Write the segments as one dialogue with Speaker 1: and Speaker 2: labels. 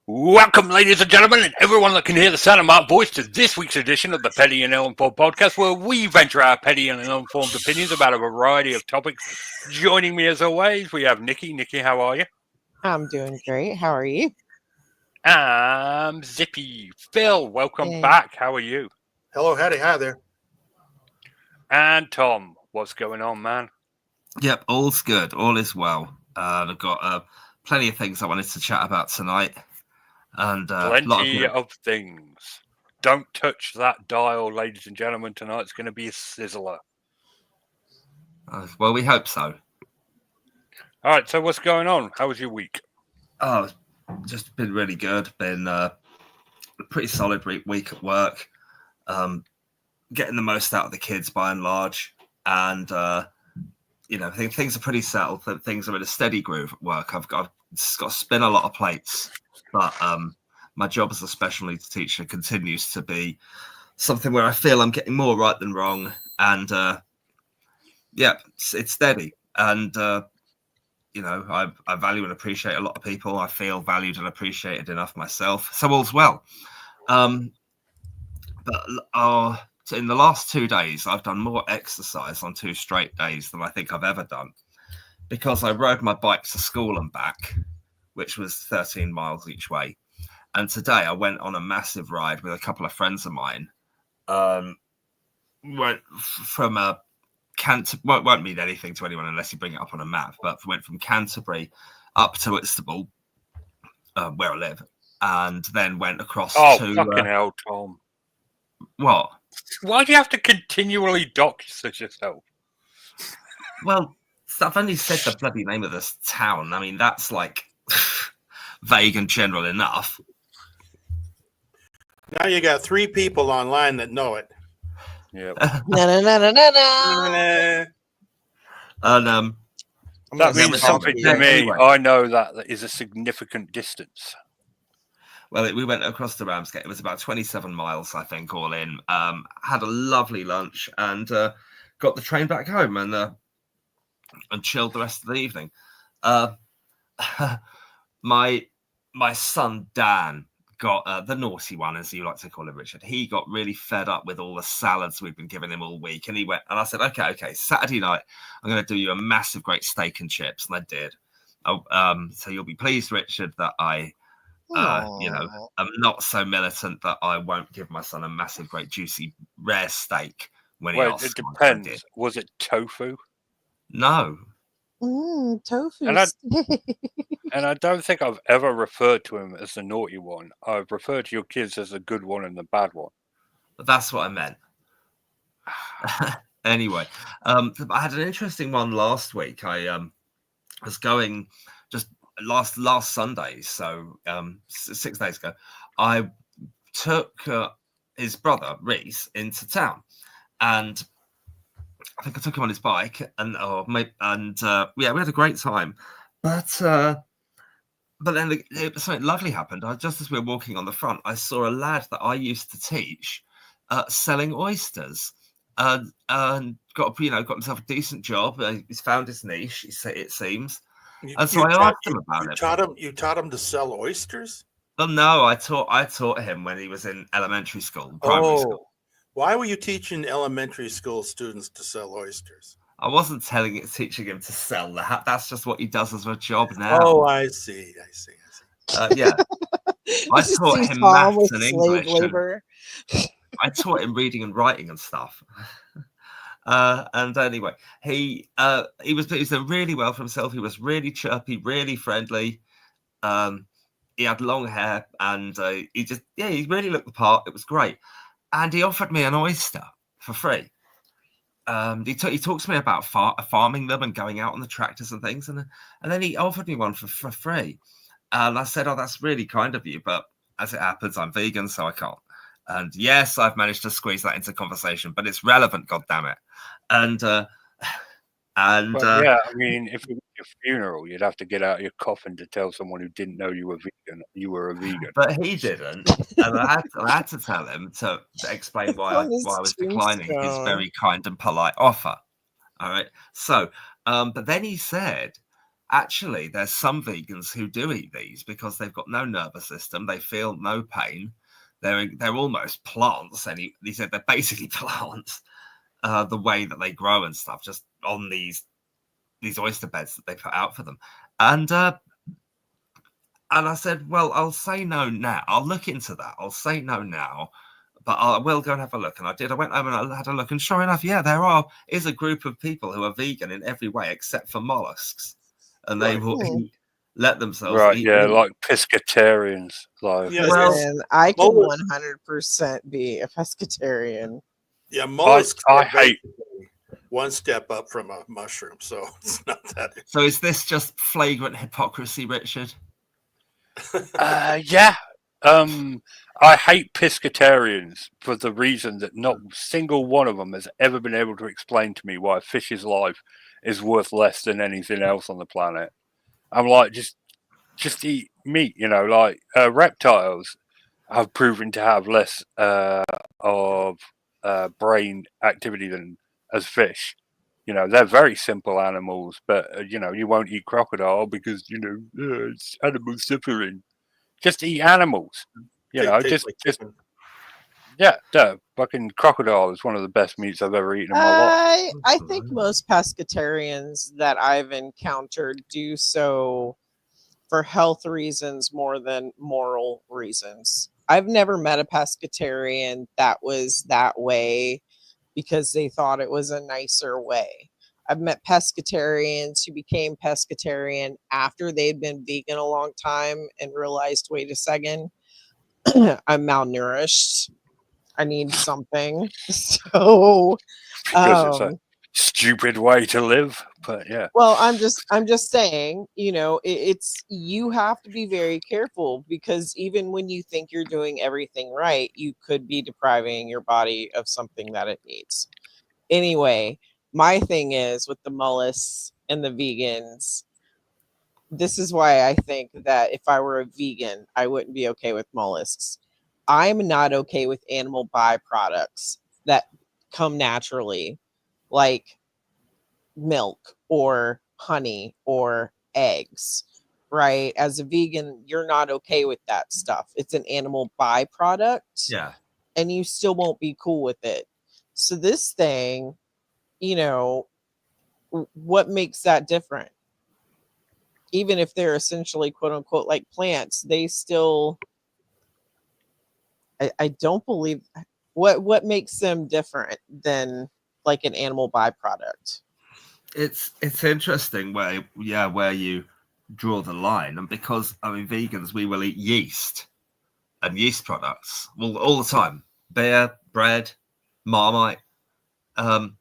Speaker 1: Welcome, ladies and gentlemen, and everyone that can hear the sound of my voice to this week's edition of the Petty and Ill-Informed Podcast, where we venture our petty and ill-informed opinions about a variety of topics. Joining me, as always, we have Nikki. Nikki, how are you?
Speaker 2: I'm doing great. How are you?
Speaker 1: I'm Zippy. Phil, welcome
Speaker 2: Yay.
Speaker 1: back. How are you?
Speaker 3: Hello, Hattie. Hi there.
Speaker 1: And Tom, what's going on, man?
Speaker 4: Yep, all's good. All is well. I've got plenty of things I wanted to chat about tonight. And
Speaker 1: plenty of things. Don't touch that dial, ladies and gentlemen. Tonight's going to be a sizzler.
Speaker 4: Well, we hope so.
Speaker 1: All right, so what's going on? How was your week?
Speaker 4: Oh, just been really good. Been a pretty solid week at work. Getting the most out of the kids by and large. And, things are pretty settled. Things are in a steady groove at work. I've got to spin a lot of plates. But my job as a special needs teacher continues to be something where I feel I'm getting more right than wrong. And, it's steady. And, I value and appreciate a lot of people. I feel valued and appreciated enough myself. So all's well. But in the last 2 days, I've done more exercise on 2 straight days than I think I've ever done. Because I rode my bike to school and back, which was 13 miles each way. And today I went on a massive ride with a couple of friends of mine. Went from won't mean anything to anyone unless you bring it up on a map, but went from Canterbury up to Whitstable, where I live, and then went across to...
Speaker 1: Oh, fucking hell, Tom.
Speaker 4: What?
Speaker 1: Why do you have to continually dox yourself?
Speaker 4: Well, I've only said the bloody name of this town. I mean, that's like... vague and general enough.
Speaker 3: Now you got 3 people online that know it.
Speaker 1: Yeah.
Speaker 2: No.
Speaker 4: And
Speaker 1: that means something to me.
Speaker 4: Anyway.
Speaker 1: I know that is a significant distance.
Speaker 4: Well, we went across to Ramsgate. It was about 27 miles, I think, all in. Had a lovely lunch and got the train back home and chilled the rest of the evening. My son Dan got the naughty one, as you like to call him, Richard. He got really fed up with all the salads we've been giving him all week, and he went. And I said, "Okay, Saturday night, I'm going to do you a massive, great steak and chips," and I did. So you'll be pleased, Richard, that I, am not so militant that I won't give my son a massive, great, juicy, rare steak when he asks.
Speaker 1: It depends. Was it tofu?
Speaker 4: No.
Speaker 2: Tofu.
Speaker 1: And I don't think I've ever referred to him as the naughty one. I've referred to your kids as the good one and the bad one.
Speaker 4: That's what I meant. Anyway, I had an interesting one last week. I was going just last Sunday, so 6 days ago. I took his brother Reese into town, and I think I took him on his bike, and we had a great time. But then something lovely happened. Just as we were walking on the front, I saw a lad that I used to teach selling oysters, and got himself a decent job. He's found his niche, it seems. And so I asked him about it.
Speaker 3: You taught him to sell oysters?
Speaker 4: Well, no, I taught him when he was in elementary school, primary school.
Speaker 3: Why were you teaching elementary school students to sell oysters?
Speaker 4: I wasn't teaching him to sell that. That's just what he does as a job now.
Speaker 3: Oh, I see.
Speaker 4: Yeah. I taught him maths and English. I taught him reading and writing and stuff. And anyway, he was doing really well for himself. He was really chirpy, really friendly. He had long hair, and he really looked the part. It was great. And he offered me an oyster for free. He talks to me about farming them and going out on the tractors and things, and then he offered me one for free. And I said, "Oh, that's really kind of you, but as it happens, I'm vegan, so I can't." And yes, I've managed to squeeze that into conversation, but it's relevant, goddammit.
Speaker 1: Yeah, I mean, if it was your funeral, you'd have to get out your coffin to tell someone who didn't know you were a vegan.
Speaker 4: But he didn't, and I had to tell him to explain why I was declining his very kind and polite offer. All right. So, but then he said, actually, there's some vegans who do eat these because they've got no nervous system. They feel no pain. They're almost plants. And he said they're basically plants. The way that they grow and stuff, just on these oyster beds that they put out for them. And I said, well, I'll say no now. I'll look into that. I'll say no now, but I will go and have a look. And I did. I went home and I had a look. And sure enough, yeah, is a group of people who are vegan in every way except for mollusks. And they will let themselves eat.
Speaker 1: Yeah, like pescatarians. Like,
Speaker 2: and I can 100% be a pescatarian.
Speaker 3: Yeah, mollusks
Speaker 1: I hate
Speaker 3: one step up from a mushroom, so it's not that.
Speaker 4: So is this just flagrant hypocrisy, Richard?
Speaker 1: Yeah. I hate pescatarians for the reason that not a single one of them has ever been able to explain to me why a fish's life is worth less than anything else on the planet. I'm like, just eat meat, like reptiles have proven to have less of brain activity than as fish. They're very simple animals, but you won't eat crocodile because it's animal suffering. Just eat animals, fucking crocodile is one of the best meats I've ever eaten in my life.
Speaker 2: I think most pescatarians that I've encountered do so for health reasons more than moral reasons. I've never met a pescatarian that was that way because they thought it was a nicer way. I've met pescatarians who became pescatarian after they'd been vegan a long time and realized, wait a second, I'm malnourished. I need something. So
Speaker 1: because it's a stupid way to live, but yeah.
Speaker 2: Well, I'm just saying, it's you have to be very careful because even when you think you're doing everything right, you could be depriving your body of something that it needs. Anyway, my thing is with the mollusks and the vegans, this is why I think that if I were a vegan, I wouldn't be okay with mollusks. I'm not okay with animal byproducts that come naturally, like milk or honey or eggs, right? As a vegan, you're not okay with that stuff. It's an animal byproduct.
Speaker 4: Yeah.
Speaker 2: And you still won't be cool with it. So this thing, what makes that different? Even if they're essentially quote unquote like plants, they still, I don't believe what makes them different than like an animal byproduct.
Speaker 4: It's interesting where you draw the line, and because vegans, we will eat yeast and yeast products all the time, beer, bread, Marmite, and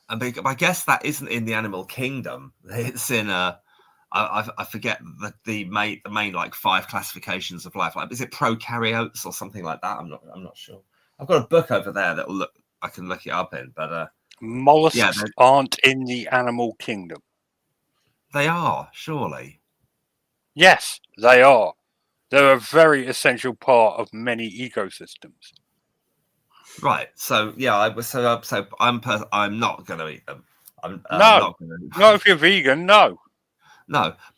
Speaker 4: I guess that isn't in the animal kingdom. It's in I forget the main like 5 classifications of life. Like, is it prokaryotes or something like that? I'm not sure. I've got a book over there that I can look it up in, but
Speaker 1: mollusks aren't in the animal kingdom.
Speaker 4: They are, surely.
Speaker 1: Yes, they are. They're a very essential part of many ecosystems.
Speaker 4: Right. So yeah, I'm not going to eat them.
Speaker 1: Not if you're vegan.
Speaker 4: No,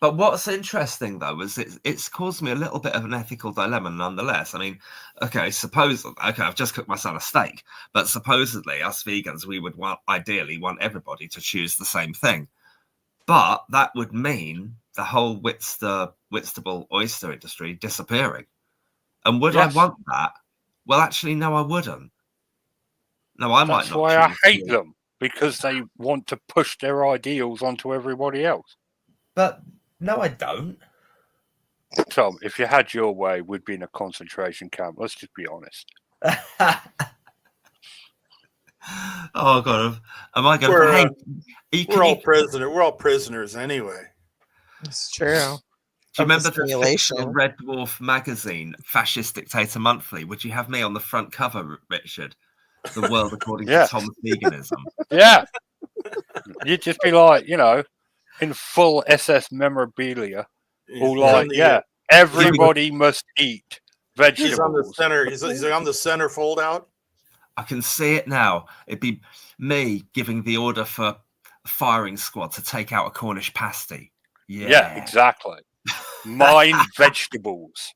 Speaker 4: but what's interesting though is it's caused me a little bit of an ethical dilemma nonetheless. I've just cooked my son a steak, but supposedly us vegans, we would ideally want everybody to choose the same thing. But that would mean the whole Whitstable oyster industry disappearing. And would I want that? Well, actually, no, I wouldn't. No, I might not.
Speaker 1: That's why I hate them, because they want to push their ideals onto everybody else.
Speaker 4: But no, I don't.
Speaker 1: Tom, if you had your way, we'd be in a concentration camp. Let's just be honest.
Speaker 4: Oh God, am I going to?
Speaker 3: We're all prisoners anyway.
Speaker 2: It's true.
Speaker 4: Do you remember the Red Dwarf magazine, Fascist Dictator Monthly? Would you have me on the front cover, Richard? The world according to Tom's veganism.
Speaker 1: Yeah, you'd just be like, in full SS memorabilia, all like, everybody must eat vegetables.
Speaker 3: He's on the center. He's on the center fold out.
Speaker 4: I can see it now. It'd be me giving the order for firing squad to take out a Cornish pasty.
Speaker 1: Yeah, exactly. Mine vegetables.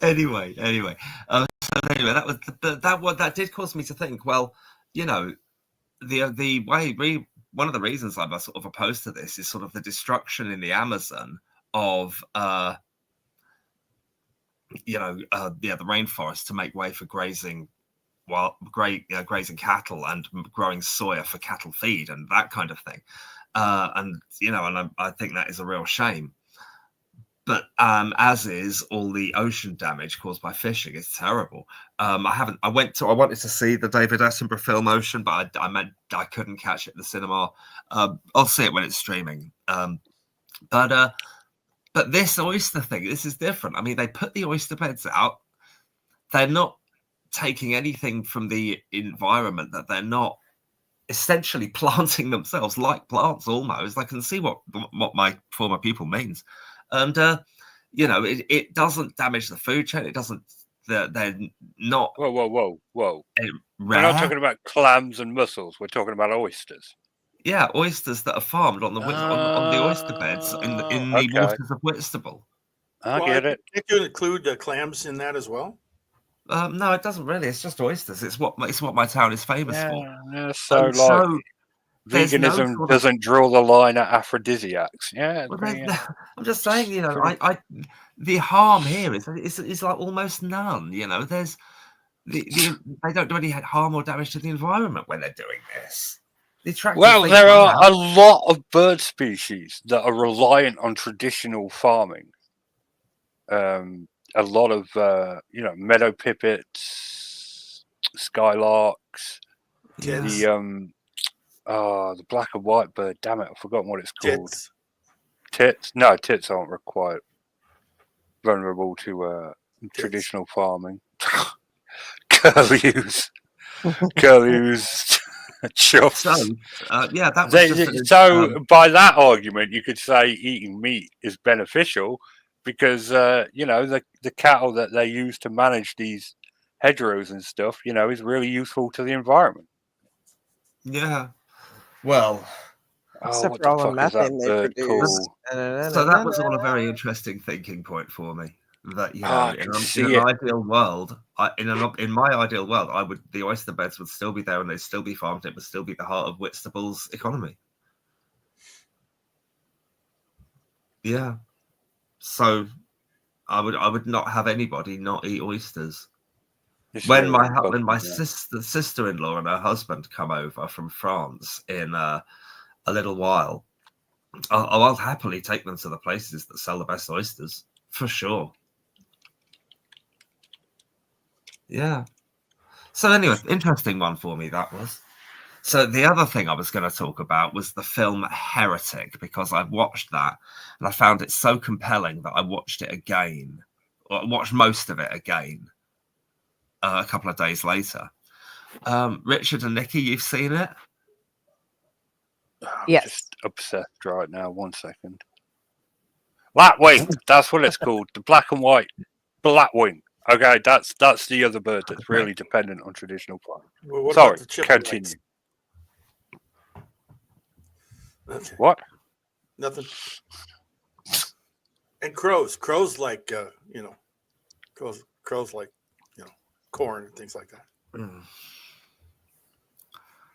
Speaker 4: anyway, that did cause me to think. Well, you know, the way one of the reasons I'm sort of opposed to this is sort of the destruction in the Amazon of the rainforest to make way for grazing cattle and growing soya for cattle feed and that kind of thing. I think that is a real shame. But as is all the ocean damage caused by fishing, it's terrible. I wanted to see the David Attenborough film Ocean, but I couldn't catch it at the cinema. I'll see it when it's streaming. But this oyster thing, this is different. I mean, they put the oyster beds out. They're not taking anything from the environment, that they're not essentially planting themselves like plants almost. I can see what my former pupil means. And, it doesn't damage the food chain. It doesn't, they're not.
Speaker 1: Whoa. We're not talking about clams and mussels. We're talking about oysters.
Speaker 4: Yeah, oysters that are farmed on the oyster beds in the waters of Whitstable.
Speaker 1: I get it.
Speaker 3: Can you include clams in that as well?
Speaker 4: No, it doesn't really. It's just oysters. It's what my town is famous for.
Speaker 1: Yeah, so veganism doesn't draw the line at aphrodisiacs. Yeah,
Speaker 4: I'm just saying, the harm here is like almost none. There's they don't do any harm or damage to the environment when they're doing this.
Speaker 1: Well, there are a lot of bird species that are reliant on traditional farming. A lot of meadow pipits, skylarks, the black and white bird. Damn it, I've forgotten what it's called. Tits? No, tits aren't quite vulnerable to traditional farming. Curlews, chuffs. So by that argument, you could say eating meat is beneficial. Because the cattle that they use to manage these hedgerows and stuff, is really useful to the environment.
Speaker 4: Yeah. Well,
Speaker 2: except for all the methane they produce.
Speaker 4: So that was all a very interesting thinking point for me. That in an ideal world, in my ideal world, the oyster beds would still be there and they'd still be farmed. It would still be the heart of Whitstable's economy. Yeah. So I would not have anybody not eat oysters. When my sister-in-law and her husband come over from France in a little while, I'll happily take them to the places that sell the best oysters for sure. Yeah. So anyway, interesting one for me that was. So the other thing I was going to talk about was the film Heretic, because I watched that and I found it so compelling that I watched it again, or watched most of it again a couple of days later. Richard and Nikki, you've seen it?
Speaker 2: Yes.
Speaker 1: I'm just obsessed right now. 1 second. Lapwing. That's what it's called. The black and white Lapwing. Okay, that's the other bird that's really dependent on traditional farming.
Speaker 3: Well,
Speaker 1: sorry, continue.
Speaker 3: Okay.
Speaker 1: What?
Speaker 3: Nothing. And crows like crows like corn and things like that.
Speaker 4: Mm.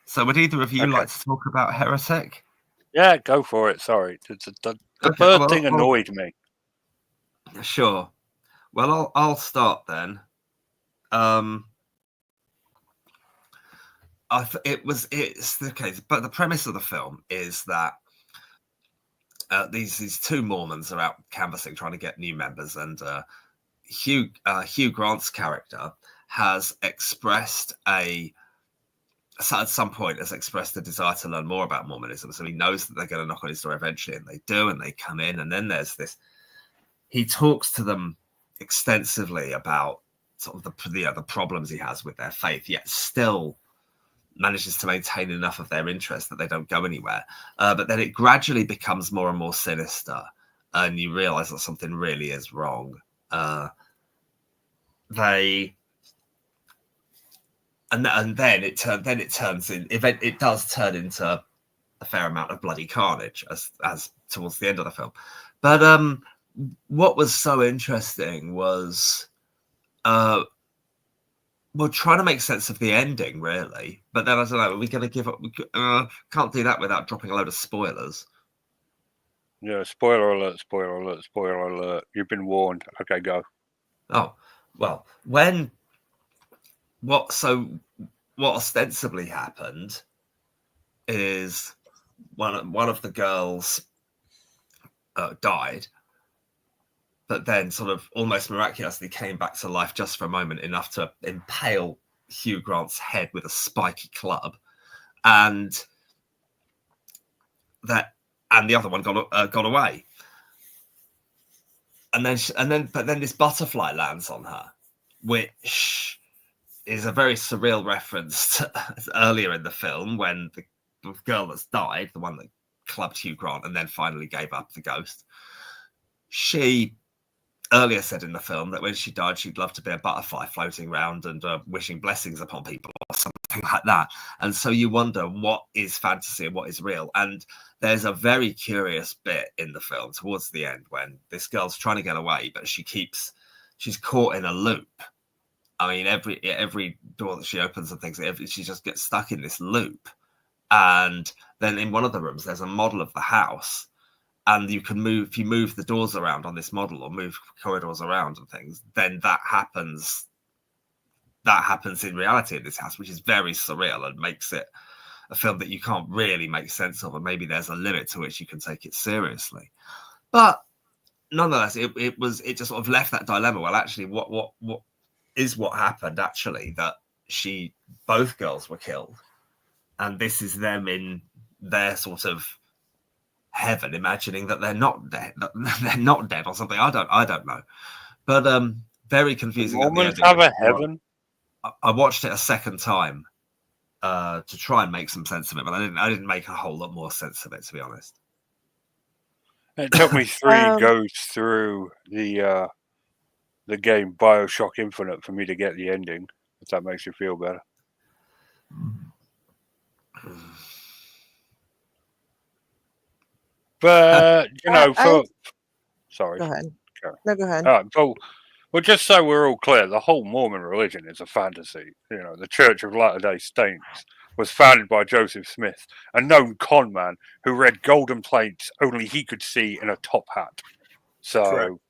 Speaker 4: So would either of you like to talk about Heretic?
Speaker 1: Yeah, go for it. Sorry, the bird thing annoyed me.
Speaker 4: Sure. Well, I'll start then. It's the case, but the premise of the film is that these two Mormons are out canvassing, trying to get new members, and Hugh Grant's character has expressed at some point a desire to learn more about Mormonism. So he knows that they're going to knock on his door eventually, and they do, and they come in, and then there's this. He talks to them extensively about sort of the problems he has with their faith, yet still manages to maintain enough of their interest that they don't go anywhere. But then it gradually becomes more and more sinister, and you realize that something really is wrong. and then it turns in event. It does turn into a fair amount of bloody carnage as towards the end of the film. But what was so interesting was we're trying to make sense of the ending, really. But then I don't know, are we going to give up? Can't do that without dropping a load of spoilers.
Speaker 1: Yeah, spoiler alert, spoiler alert, spoiler alert. You've been warned. Okay, go.
Speaker 4: Oh, well, what ostensibly happened is one of the girls died, but then sort of almost miraculously came back to life just for a moment, enough to impale Hugh Grant's head with a spiky club, and the other one got away. And then this butterfly lands on her, which is a very surreal reference to earlier in the film when the girl that's died, the one that clubbed Hugh Grant and then finally gave up the ghost, she earlier said in the film that when she died, she'd love to be a butterfly floating around and wishing blessings upon people or something like that. And so you wonder what is fantasy and what is real. And there's a very curious bit in the film towards the end when this girl's trying to get away, but she's caught in a loop. I mean, every door that she opens and things, she just gets stuck in this loop. And then in one of the rooms, there's a model of the house. And you can if you move the doors around on this model or move corridors around and things, then that happens in reality in this house, which is very surreal and makes it a film that you can't really make sense of. And maybe there's a limit to which you can take it seriously. But nonetheless, it just sort of left that dilemma. Well, actually, what happened actually, that both girls were killed. And this is them in their sort of heaven, imagining that they're not dead, or something. I don't know, but very confusing.
Speaker 1: Mormons have a heaven.
Speaker 4: I watched it a second time to try and make some sense of it, but I didn't make a whole lot more sense of it, to be honest.
Speaker 1: It took me 3 goes through the game BioShock Infinite for me to get the ending. If that makes you feel better. But sorry.
Speaker 2: Go ahead. No, go ahead.
Speaker 1: All right, well, just so we're all clear, the whole Mormon religion is a fantasy. The Church of Latter-day Saints was founded by Joseph Smith, a known con man who read golden plates only he could see in a top hat. So,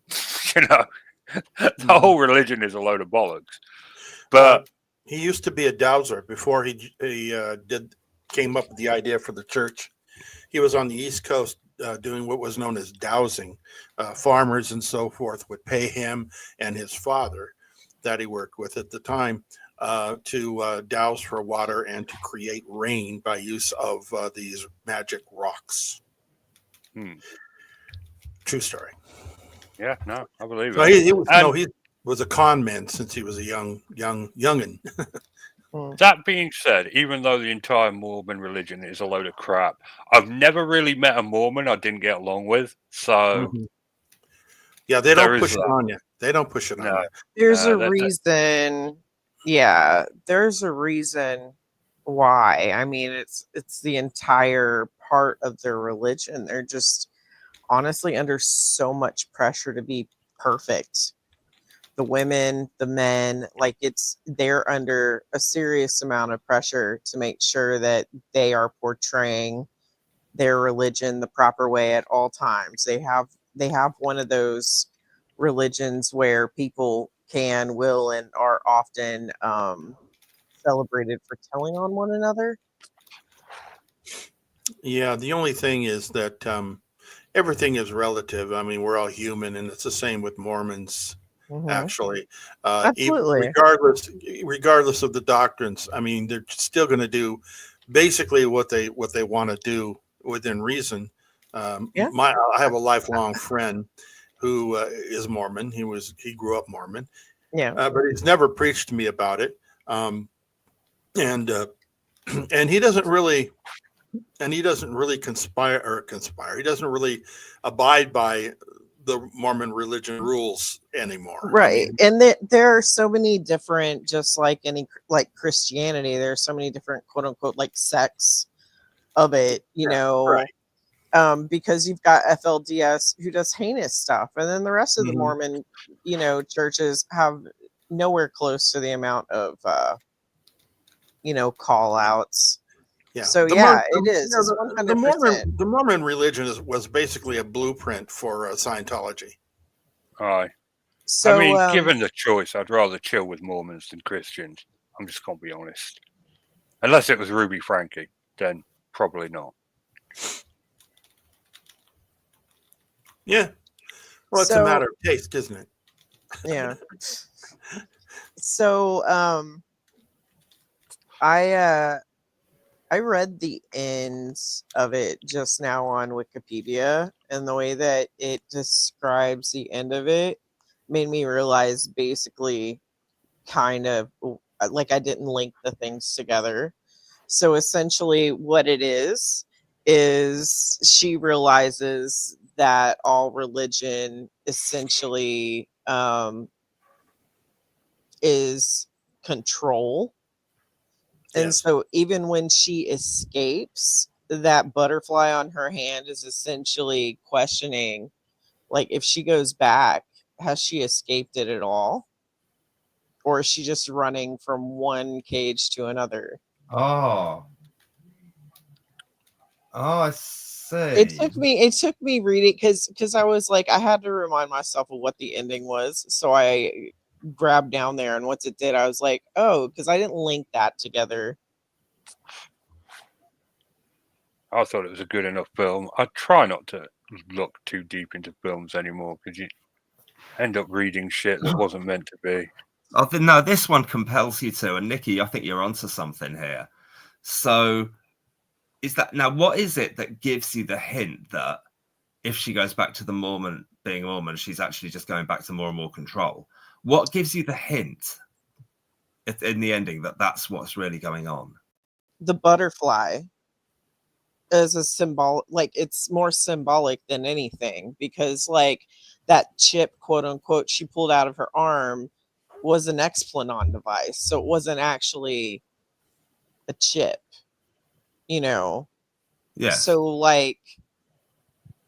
Speaker 1: the whole religion is a load of bollocks. But
Speaker 3: he used to be a dowser before he came up with the idea for the church. He was on the East Coast doing what was known as dowsing. Farmers and so forth would pay him and his father, that he worked with at the time, to douse for water and to create rain by use of these magic rocks. True story.
Speaker 1: Yeah, no, I believe
Speaker 3: so
Speaker 1: it.
Speaker 3: He was a con man since he was a youngin'.
Speaker 1: That being said, even though the entire Mormon religion is a load of crap, I've never really met a Mormon I didn't get along with. So,
Speaker 3: yeah, they don't push it on you. They don't push it on you.
Speaker 2: There's a reason. Yeah, there's a reason why. I mean, it's the entire part of their religion. They're just honestly under so much pressure to be perfect. The women, the men, they're under a serious amount of pressure to make sure that they are portraying their religion the proper way at all times. They have one of those religions where people can, will, and are often celebrated for telling on one another.
Speaker 3: Yeah, the only thing is that everything is relative. I mean, we're all human, and it's the same with Mormons. Actually,
Speaker 2: absolutely.
Speaker 3: Regardless of the doctrines, I mean, they're still going to do basically what they want to do within reason. I have a lifelong friend who is Mormon. He grew up Mormon, but he's never preached to me about it. And he doesn't really conspire. He doesn't really abide by the Mormon religion rules anymore.
Speaker 2: Right. And there are so many different, just like like Christianity, there are so many different quote unquote like sects of it, you know,
Speaker 3: right.
Speaker 2: Because you've got FLDS who does heinous stuff, and then the rest of the
Speaker 3: Mhm.
Speaker 2: Mormon, you know, churches have nowhere close to the amount of you know, call outs.
Speaker 3: Yeah.
Speaker 2: So
Speaker 3: The
Speaker 2: yeah,
Speaker 3: Mor-
Speaker 2: it is.
Speaker 3: yeah,
Speaker 2: It's
Speaker 3: the
Speaker 2: 100%.
Speaker 3: Mormon religion was basically a blueprint for Scientology.
Speaker 1: Aye.
Speaker 2: So
Speaker 1: I mean, given the choice, I'd rather chill with Mormons than Christians. I'm just going to be honest. Unless it was Ruby Frankie, then probably not.
Speaker 3: Yeah. Well, it's a
Speaker 2: So-
Speaker 3: matter of taste, isn't it?
Speaker 2: yeah. So I read the ends of it just now on Wikipedia, and the way that it describes the end of it made me realize basically kind of like I didn't link the things together. So essentially what it is she realizes that all religion essentially is control. And
Speaker 3: Yes.
Speaker 2: so even when she escapes, that butterfly on her hand is essentially questioning, like, if she goes back, has she escaped it at all? Or is she just running from one cage to another?
Speaker 4: Oh, I see.
Speaker 2: It took me reading because I was like, I had to remind myself of what the ending was. So I grabbed down there, and once it did, I was like, oh, because I didn't link that together.
Speaker 1: I thought it was a good enough film. I try not to look too deep into films anymore because you end up reading shit that wasn't meant to be.
Speaker 4: No, this one compels you to. And Nikki, I think you're onto something here. So is that now, what is it that gives you the hint that if she goes back to the being Mormon, she's actually just going back to more and more control? What gives you the hint in the ending that that's what's really going on?
Speaker 2: The butterfly is a symbol, like it's more symbolic than anything, because like that chip, quote unquote, she pulled out of her arm was an Explanon device. So it wasn't actually a chip, you know?
Speaker 4: Yeah.
Speaker 2: So like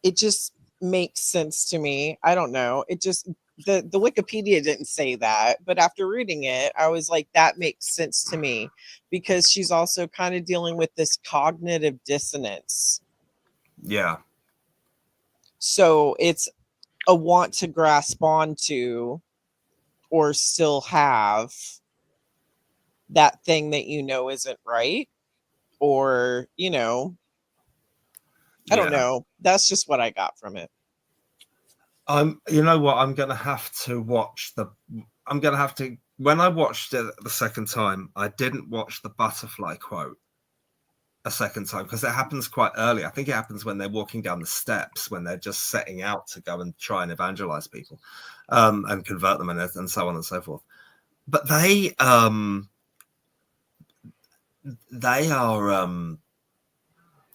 Speaker 2: it just makes sense to me. I don't know. It just the Wikipedia didn't say that, but after reading it, I was like, that makes sense to me, because she's also kind of dealing with this cognitive dissonance.
Speaker 4: Yeah.
Speaker 2: So it's a want to grasp onto or still have that thing that you know isn't right, or, you know, I don't know. That's just what I got from it.
Speaker 4: You know what? I'm going to have to when I watched it the second time, I didn't watch the butterfly quote a second time because it happens quite early. I think it happens when they're walking down the steps, when they're just setting out to go and try and evangelize people and convert them and so on and so forth. But they are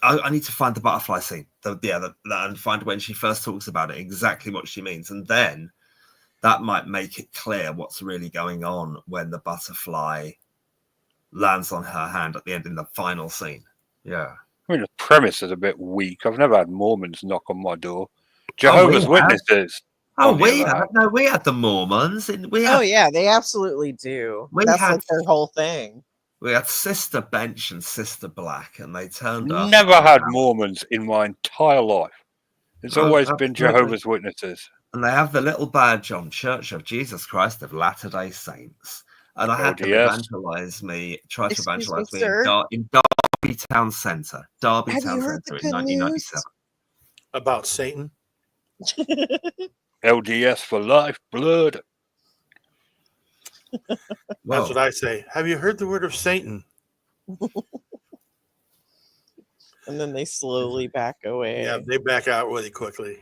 Speaker 4: I need to find the butterfly scene, and find when she first talks about it, exactly what she means, and then that might make it clear what's really going on when the butterfly lands on her hand at the end in the final scene. Yeah,
Speaker 1: I mean, the premise is a bit weak. I've never had Mormons knock on my door. Jehovah's Witnesses.
Speaker 4: we had the Mormons.
Speaker 2: Yeah, they absolutely do. That's like their whole thing.
Speaker 4: We had Sister Bench and Sister Black, and they turned up.
Speaker 1: Never had Mormons in my entire life. It's always been Jehovah's Witnesses.
Speaker 4: And they have the little badge on Church of Jesus Christ of Latter-day Saints. And I had them try to evangelize me in Derby Town Centre. Derby Town Centre in 1997.
Speaker 3: About Satan?
Speaker 1: LDS for life, blood.
Speaker 3: That's what I say. Have you heard the word of Satan?
Speaker 2: And then they slowly back away.
Speaker 3: Yeah, they back out really quickly.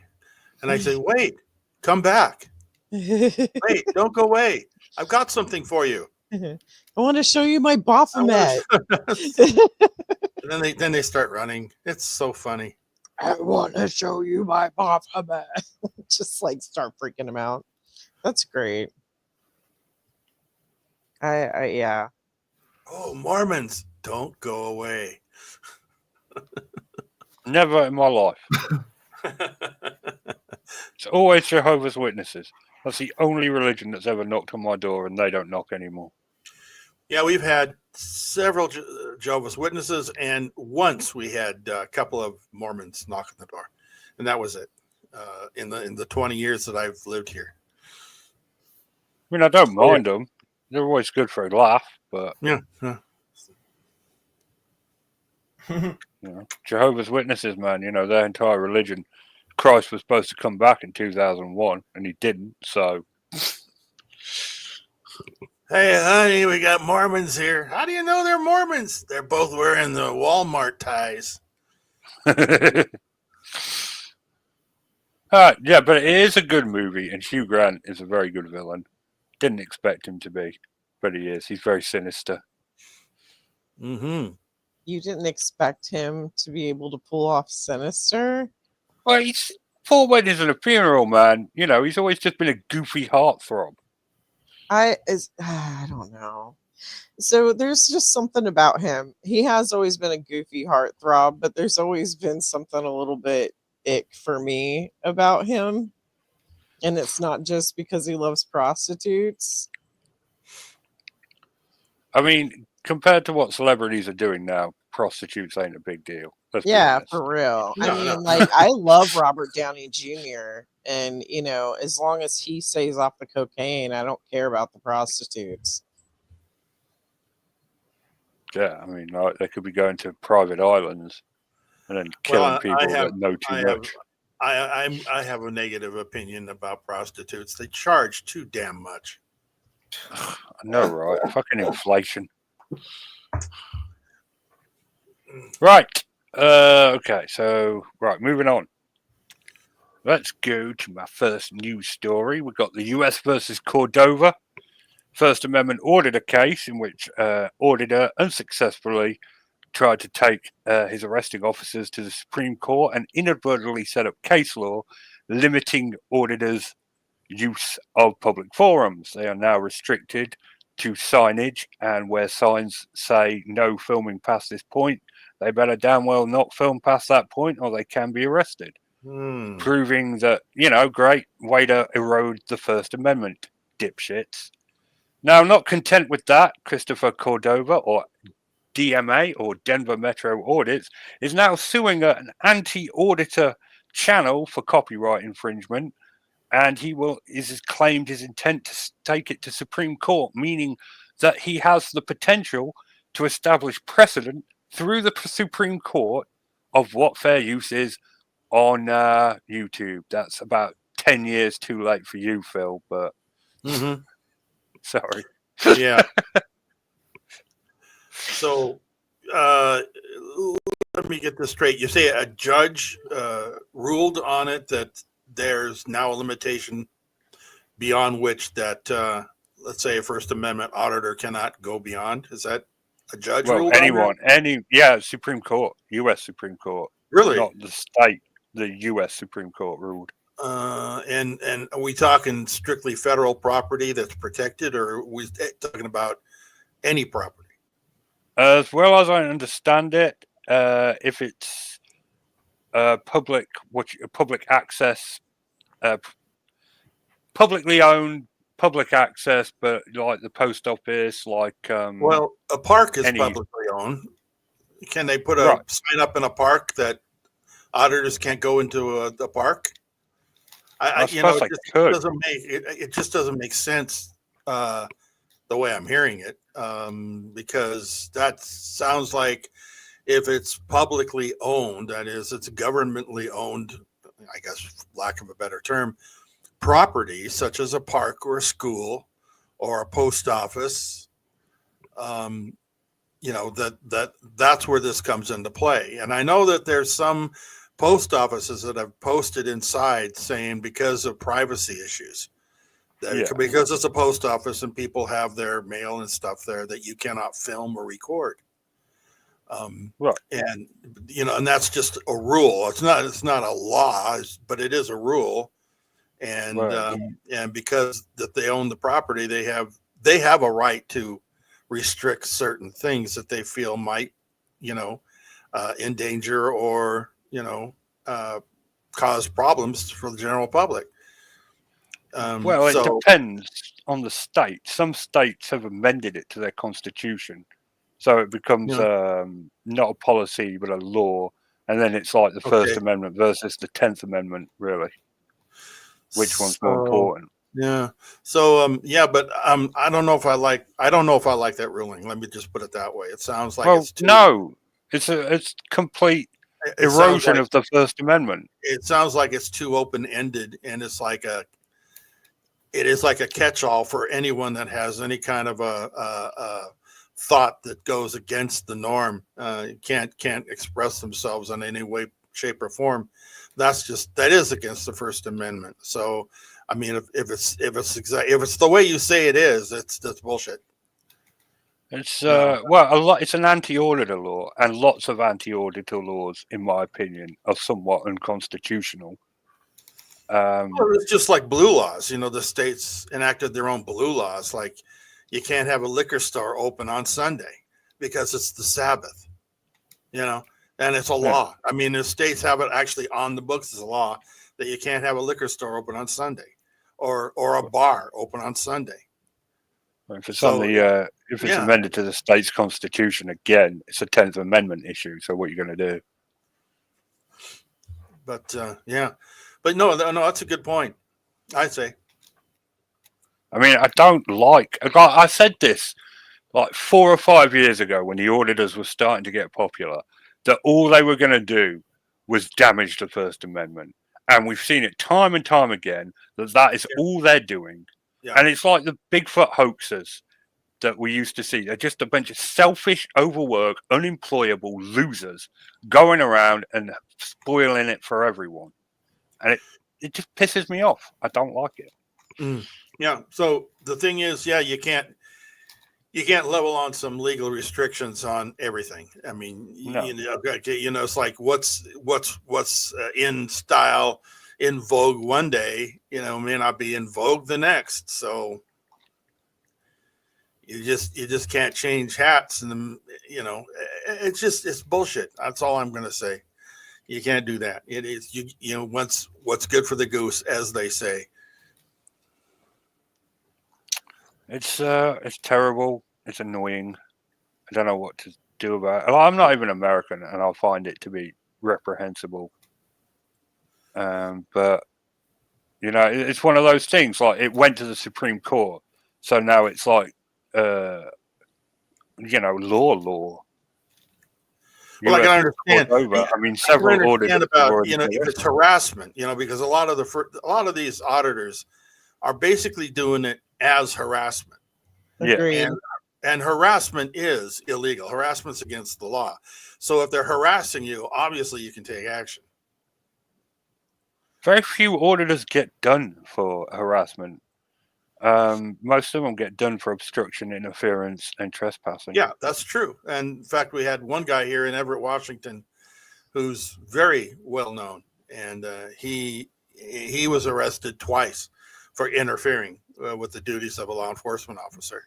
Speaker 3: And I say, wait, come back. Wait, don't go away. I've got something for you.
Speaker 2: I want to show you my Baphomet.
Speaker 3: And then they start running. It's so funny.
Speaker 2: I want to show you my Baphomet. Just like start freaking him out. That's great. Yeah.
Speaker 3: Oh, Mormons, don't go away.
Speaker 1: Never in my life. It's always Jehovah's Witnesses. That's the only religion that's ever knocked on my door, and they don't knock anymore.
Speaker 3: Yeah, we've had several Jehovah's Witnesses, and once we had a couple of Mormons knock on the door, and that was it. In the 20 years that I've lived here.
Speaker 1: I mean, I don't mind them. They're always good for a laugh, but
Speaker 3: yeah.
Speaker 1: Jehovah's Witnesses, man, their entire religion. Christ was supposed to come back in 2001, and he didn't. So,
Speaker 3: hey, honey, we got Mormons here. How do you know they're Mormons? They're both wearing the Walmart ties.
Speaker 1: Yeah, but it is a good movie, and Hugh Grant is a very good villain. Didn't expect him to be, but he is. He's very sinister.
Speaker 3: Mm-hmm.
Speaker 2: You didn't expect him to be able to pull off sinister?
Speaker 1: Well, he's 4 weddings and a funeral, man. He's always just been a goofy heartthrob.
Speaker 2: I don't know. So there's just something about him. He has always been a goofy heartthrob, but there's always been something a little bit ick for me about him. And it's not just because he loves prostitutes.
Speaker 1: I mean, compared to what celebrities are doing now, prostitutes ain't a big deal.
Speaker 2: Yeah, for real. I love Robert Downey Jr. And, as long as he stays off the cocaine, I don't care about the prostitutes.
Speaker 1: Yeah, I mean, they could be going to private islands and then killing people that know too much.
Speaker 3: I have a negative opinion about prostitutes. They charge too damn much.
Speaker 1: I know, right? Fucking inflation. Right. Okay, so, moving on. Let's go to my first news story. We've got the US versus Cordova. First Amendment auditor case in which auditor unsuccessfully tried to take his arresting officers to the Supreme Court and inadvertently set up case law limiting auditors' use of public forums. They are now restricted to signage, and where signs say no filming past this point, they better damn well not film past that point or they can be arrested. Proving that, great way to erode the First Amendment, dipshits. Now, not content with that, Christopher Cordova, or DMA, or Denver Metro Audits, is now suing an anti-auditor channel for copyright infringement, and is claimed his intent to take it to Supreme Court, meaning that he has the potential to establish precedent through the Supreme Court of what fair use is on YouTube. That's about 10 years too late for you, Phil, but sorry.
Speaker 3: Yeah. So let me get this straight. You say a judge ruled on it that there's now a limitation beyond which that, let's say, a First Amendment auditor cannot go beyond. Is that a judge ruled on that?
Speaker 1: Supreme Court, U.S. Supreme Court.
Speaker 3: Really?
Speaker 1: Not the state, the U.S. Supreme Court ruled.
Speaker 3: And are we talking strictly federal property that's protected, or are we talking about any property?
Speaker 1: As well as I understand it, if it's public access, publicly owned, public access, but like the post office, like
Speaker 3: well, a park is publicly owned. Can they put a sign up in a park that auditors can't go into the park? It just doesn't make sense the way I'm hearing it, because that sounds like if it's publicly owned, that is, it's governmentally owned, I guess, for lack of a better term, property such as a park or a school or a post office. That's where this comes into play. And I know that there's some post offices that have posted inside saying because of privacy issues, because it's a post office and people have their mail and stuff there, that you cannot film or record.
Speaker 1: Right.
Speaker 3: And and that's just a rule. It's not a law, but it is a rule. And
Speaker 1: Right.
Speaker 3: And because that they own the property, they have a right to restrict certain things that they feel might endanger or cause problems for the general public.
Speaker 1: Well, it depends on the state. Some states have amended it to their constitution, so it becomes not a policy but a law, and then it's like the First Amendment versus the 10th Amendment, really. Which one's more important?
Speaker 3: Yeah. So but I don't know if I like that ruling. Let me just put it that way. It sounds like
Speaker 1: it's complete erosion of the First Amendment.
Speaker 3: It sounds like it's too open-ended, and it is like a catch-all for anyone that has any kind of a thought that goes against the norm. Can't express themselves in any way, shape, or form. That is against the First Amendment. So, I mean, if it's the way you say it is, that's bullshit.
Speaker 1: It's it's an anti-auditor law, and lots of anti-auditor laws, in my opinion, are somewhat unconstitutional.
Speaker 3: It's just like blue laws. The states enacted their own blue laws, like you can't have a liquor store open on Sunday because it's the Sabbath. And it's a law. I mean, the states have it actually on the books as a law that you can't have a liquor store open on Sunday, or a bar open on Sunday.
Speaker 1: If it's amended to the state's constitution, again, it's a 10th Amendment issue. So what are you going to do?
Speaker 3: But but no, that's a good point. I'd say.
Speaker 1: I mean, I said this like 4 or 5 years ago when the auditors were starting to get popular, that all they were going to do was damage the First Amendment. And we've seen it time and time again that is all they're doing. Yeah. And it's like the Bigfoot hoaxers that we used to see. They're just a bunch of selfish, overworked, unemployable losers going around and spoiling it for everyone. And it just pisses me off. I don't like it.
Speaker 3: Yeah. So the thing is, you can't level on some legal restrictions on everything. I mean, it's like what's in style, in vogue one day, may not be in vogue the next. So you just can't change hats, and it's bullshit. That's all I'm going to say. You can't do that. It is what's good for the goose, as they say.
Speaker 1: It's terrible. It's annoying. I don't know what to do about it. I'm not even American, and I find it to be reprehensible. But it's one of those things. Like, it went to the Supreme Court, so now it's like, law.
Speaker 3: Well, I can understand.
Speaker 1: I mean, several auditors
Speaker 3: about if it's harassment. Because a lot of these auditors are basically doing it as harassment.
Speaker 1: Yeah.
Speaker 3: And harassment is illegal. Harassment's against the law. So if they're harassing you, obviously you can take action.
Speaker 1: Very few auditors get done for harassment. Most of them get done for obstruction, interference, and trespassing.
Speaker 3: Yeah, that's true. And in fact, we had one guy here in Everett, Washington, who's very well known, and he was arrested twice for interfering with the duties of a law enforcement officer.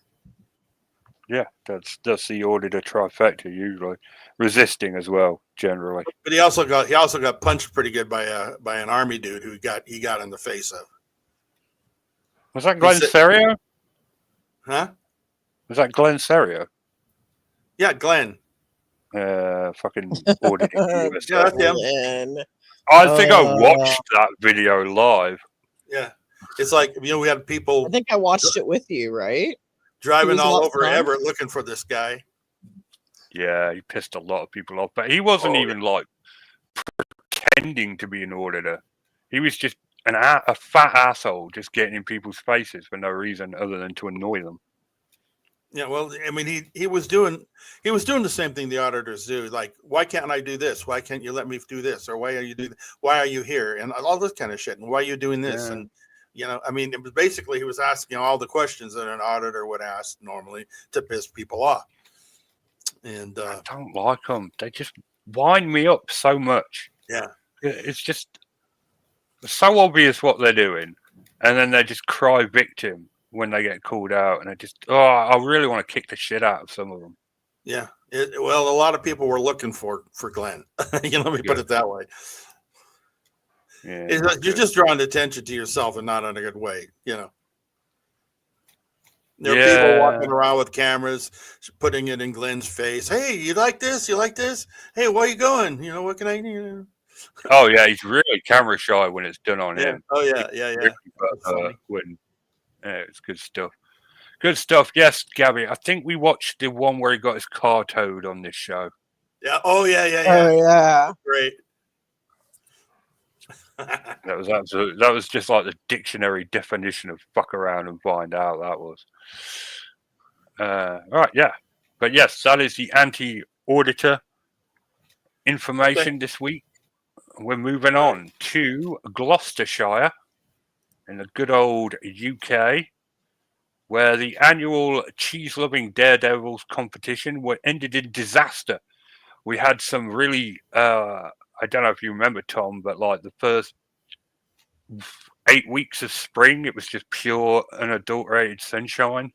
Speaker 1: Yeah, that's the auditor trifecta usually. Resisting as well, generally.
Speaker 3: But he also got punched pretty good by an army dude who he got in the face of.
Speaker 1: Was that Glenn Serio?
Speaker 3: Huh?
Speaker 1: Was that Glenn Serio?
Speaker 3: Yeah, Glenn.
Speaker 1: Fucking auditing.
Speaker 3: Yeah, that's him.
Speaker 1: I think I watched that video live.
Speaker 3: Yeah, it's like we had people.
Speaker 2: I think I watched it with you, right?
Speaker 3: Driving all over Everett looking for this guy.
Speaker 1: Yeah, he pissed a lot of people off, but he wasn't even like pretending to be an auditor. He was just a fat asshole just getting in people's faces for no reason other than to annoy them.
Speaker 3: Yeah, well, I mean, he was doing the same thing the auditors do. Like, why can't I do this? Why can't you let me do this? Or why are you here? And all this kind of shit. And why are you doing this? Yeah. And I mean, it was basically he was asking all the questions that an auditor would ask normally to piss people off. And
Speaker 1: I don't like them. They just wind me up so much.
Speaker 3: Yeah.
Speaker 1: It's just so obvious what they're doing, and then they just cry victim when they get called out, and I really want to kick the shit out of some of them.
Speaker 3: Yeah. Well, a lot of people were looking for Glenn. Let me put it that way.
Speaker 1: Yeah,
Speaker 3: you're just drawing attention to yourself and not in a good way, There are people walking around with cameras, putting it in Glenn's face. Hey, you like this? You like this? Hey, where are you going? What can I do?
Speaker 1: Oh yeah, he's really camera shy when it's done on him.
Speaker 3: Oh yeah.
Speaker 1: It's good stuff. Good stuff. Yes, Gabby. I think we watched the one where he got his car towed on this show.
Speaker 3: Yeah. Oh yeah.
Speaker 2: Oh yeah.
Speaker 3: Great.
Speaker 1: That was absolutely. That was just like the dictionary definition of fuck around and find out. That was. Right. Yeah. But yes, that is the anti-auditor information this week. We're moving on to Gloucestershire in the good old UK, where the annual cheese-loving daredevils competition ended in disaster. We had some really, I don't know if you remember, Tom, but like the first 8 weeks of spring, it was just pure unadulterated sunshine.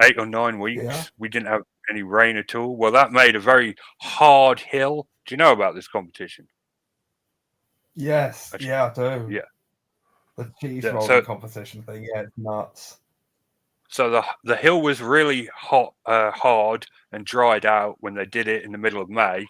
Speaker 1: 8 or 9 weeks, we didn't have any rain at all. Well, that made a very hard hill. Do you know about this competition?
Speaker 5: Yes, I do.
Speaker 1: Yeah.
Speaker 5: The cheese rolling competition thing, it's nuts.
Speaker 1: So the hill was really hard and dried out when they did it in the middle of May.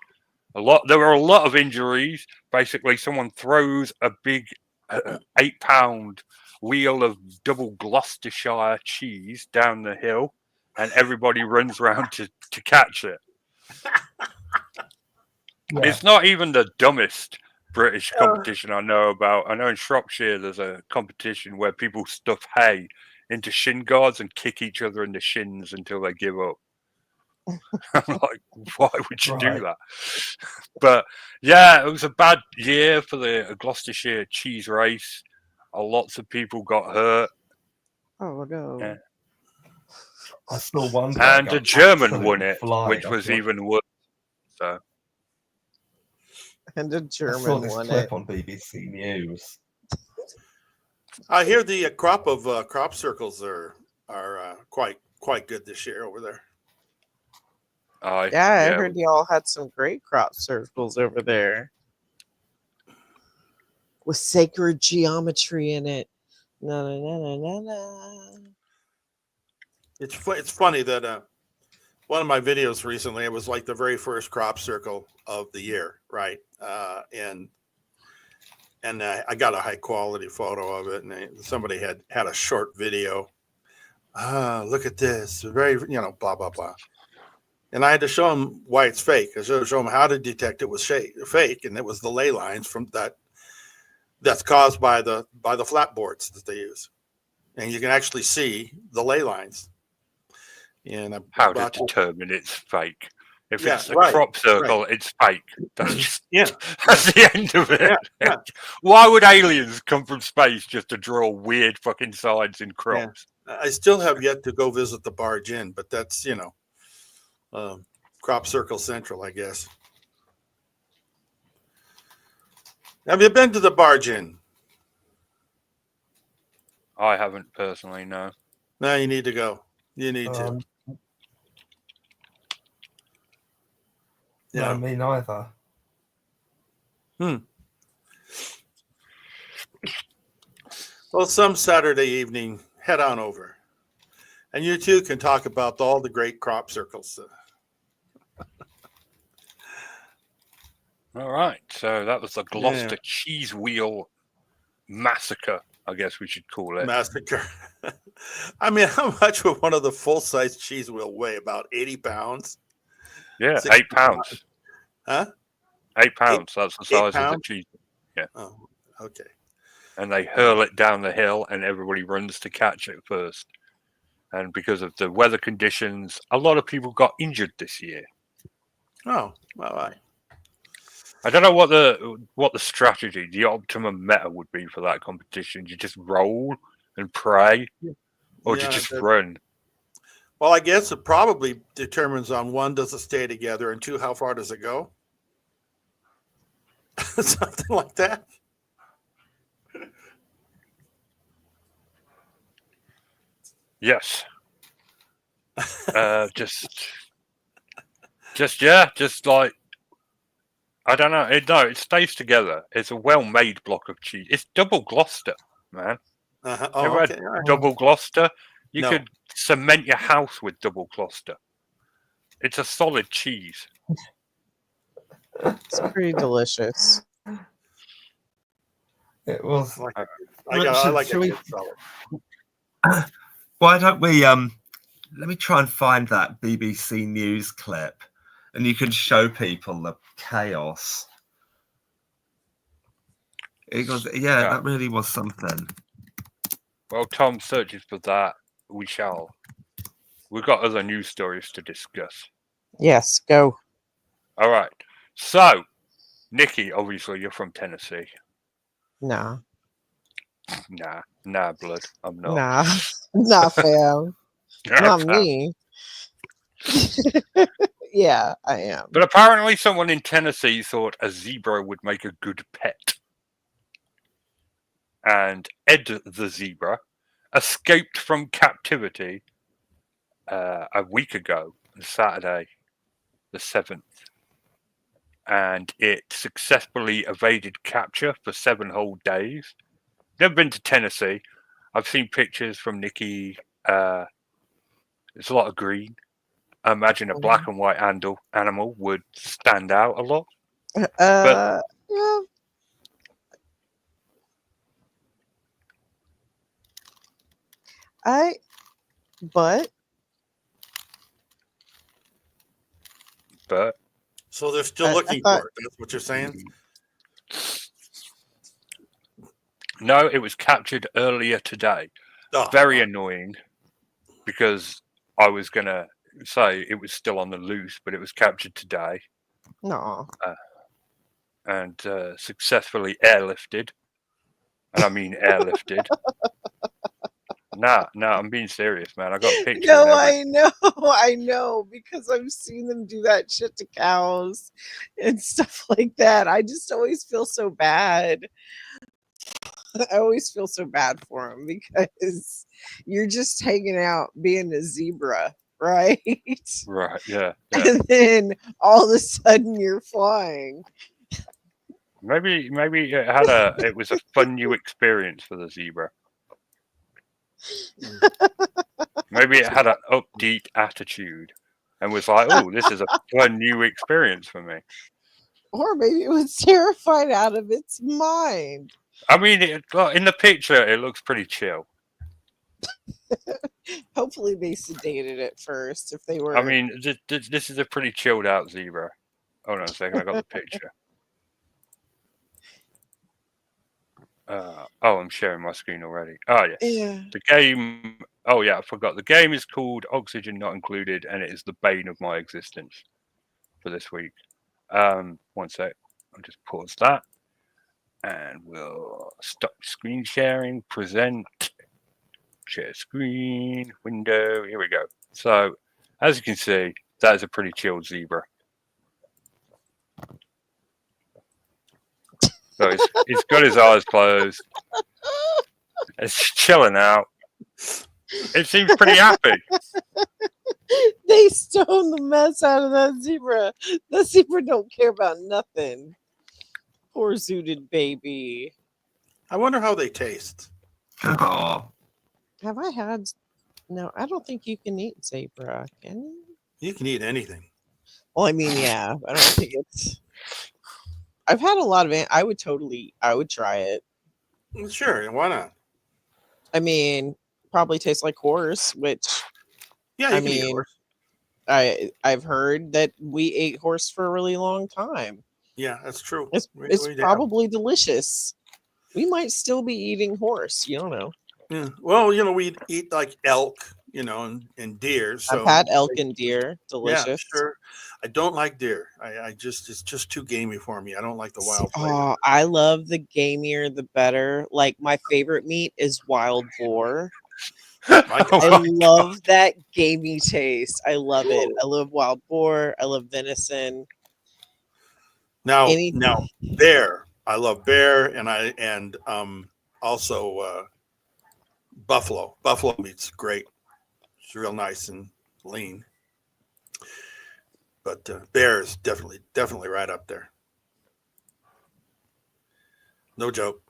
Speaker 1: There were a lot of injuries. Basically, someone throws a big 8-pound wheel of double Gloucestershire cheese down the hill, and everybody runs around to catch it. Yeah. It's not even the dumbest British competition I know about. I know in Shropshire there's a competition where people stuff hay into shin guards and kick each other in the shins until they give up. I'm like, why would you do that? But yeah, it was a bad year for the Gloucestershire cheese race. Lots of people got hurt.
Speaker 2: Oh no.
Speaker 1: Yeah.
Speaker 5: I still wonder.
Speaker 1: And a German won it, which was even worse. So.
Speaker 2: And a German
Speaker 5: I saw this
Speaker 2: won
Speaker 5: clip
Speaker 2: it
Speaker 5: on BBC News.
Speaker 3: I hear the crop of crop circles are quite good this year over there.
Speaker 2: I heard y'all had some great crop circles over there with sacred geometry in it. No.
Speaker 3: It's funny that one of my videos recently, it was like the very first crop circle of the year, right? And I got a high quality photo of it, and somebody had a short video. Look at this, very blah blah blah. And I had to show them why it's fake. I show them how to detect it was fake, and it was the ley lines from that's caused by the flat boards that they use, and you can actually see the ley lines. And
Speaker 1: how to determine it's fake? If it's a crop circle, it's fake. That's just that's the end of it. Yeah. Why would aliens come from space just to draw weird fucking signs in crops?
Speaker 3: Yeah. I still have yet to go visit the Barge Inn, but that's Crop Circle Central, I guess. Have you been to the Barge Inn?
Speaker 1: I haven't personally, no.
Speaker 3: No, you need to go. You need to.
Speaker 5: Yeah, no, me neither.
Speaker 3: Well, some Saturday evening, head on over. And you too can talk about all the great crop circles.
Speaker 1: All right. So that was the Gloucester Cheese Wheel Massacre, I guess we should call it.
Speaker 3: Massacre. I mean, how much would one of the full-size cheese wheel weigh? About 80 pounds?
Speaker 1: Yeah, 8 pounds.
Speaker 3: Huh?
Speaker 1: 8 pounds. That's the size of the cheese. Yeah.
Speaker 3: Oh, okay.
Speaker 1: And they hurl it down the hill, and everybody runs to catch it first. And because of the weather conditions, a lot of people got injured this year.
Speaker 3: Oh, well,
Speaker 1: I don't know what the strategy, the optimum meta would be for that competition. You just roll and pray, or do you just run?
Speaker 3: Well, I guess it probably determines on one, does it stay together, and two, how far does it go? Something like that.
Speaker 1: Yes. Just like, I don't know. It stays together. It's a well-made block of cheese. It's double Gloucester, man.
Speaker 3: Oh,
Speaker 1: Ever had
Speaker 3: okay. All right.
Speaker 1: double Gloucester? You
Speaker 3: No.
Speaker 1: could cement your house with double Gloucester. It's a solid cheese.
Speaker 2: It's pretty delicious.
Speaker 5: It was.
Speaker 3: I like it.
Speaker 4: Why don't we let me try and find that BBC News clip, and you can show people the chaos. It goes, yeah, that really was something.
Speaker 1: Well, Tom searches for that. We shall. We've got other news stories to discuss.
Speaker 2: Yes, go.
Speaker 1: All right. So, Nikki, obviously you're from Tennessee.
Speaker 2: Nah.
Speaker 1: Nah, blood. I'm not.
Speaker 2: Nah, fam. Not me. Yeah, I am.
Speaker 1: But apparently someone in Tennessee thought a zebra would make a good pet. And Ed the zebra escaped from captivity a week ago, Saturday, the 7th. And it successfully evaded capture for 7 whole days. Never been to Tennessee. I've seen pictures from Nikki. There's a lot of green. I imagine a black and white animal would stand out a lot.
Speaker 2: Yeah. But
Speaker 3: so they're still looking for it. That's what you're saying?
Speaker 1: No, it was captured earlier today.
Speaker 3: Oh.
Speaker 1: Very annoying, because I was going to say it was still on the loose, but it was captured today.
Speaker 2: No.
Speaker 1: And successfully airlifted. And I mean airlifted. Nah, I'm being serious, man. I got pictures.
Speaker 2: No, I know, because I've seen them do that shit to cows and stuff like that. I just always feel so bad. I always feel so bad for them, because you're just hanging out being a zebra, right?
Speaker 1: Right, yeah.
Speaker 2: And then all of a sudden you're flying.
Speaker 1: Maybe it was a fun new experience for the zebra. Maybe it had an upbeat attitude and was like, "Oh, this is a fun new experience for me."
Speaker 2: Or maybe it was terrified out of its mind.
Speaker 1: I mean, in the picture, it looks pretty chill.
Speaker 2: Hopefully, they sedated it first. If they were,
Speaker 1: I mean, this is a pretty chilled out zebra. Hold on a second, I got the picture. I'm sharing my screen already. Oh, yes.
Speaker 2: Yeah.
Speaker 1: The game. Oh, yeah, I forgot. The game is called Oxygen Not Included, and it is the bane of my existence for this week. 1 sec. I'll just pause that. And we'll stop screen sharing, present, share screen, window. Here we go. So, as you can see, that is a pretty chilled zebra. So he's got his eyes closed. It's chilling out. It seems pretty happy.
Speaker 2: They stoned the mess out of that zebra. That zebra don't care about nothing. Poor zooted baby.
Speaker 3: I wonder how they taste.
Speaker 4: Oh.
Speaker 2: Have I had? No, I don't think you can eat zebra. Can you?
Speaker 3: You can eat anything.
Speaker 2: Well, I mean, yeah. I don't think it's. I've had a lot of it. I would try it.
Speaker 3: Sure, why not?
Speaker 2: I mean, probably tastes like horse, which
Speaker 3: Yeah,
Speaker 2: I mean, I've heard that we ate horse for a really long time.
Speaker 3: Yeah, that's true.
Speaker 2: It's probably delicious. We might still be eating horse. You don't know.
Speaker 3: Yeah. Well, we eat like elk, and deer. So
Speaker 2: I've had elk and deer. Delicious.
Speaker 3: Yeah, sure. I don't like deer. It's just too gamey for me. I don't like the wild flavor.
Speaker 2: I love the gamier the better. Like my favorite meat is wild boar. I love that gamey taste. I love it. I love wild boar. I love venison.
Speaker 3: Now bear. I love bear, and also buffalo. Buffalo meat's great. It's real nice and lean. But bear is definitely right up there. No joke.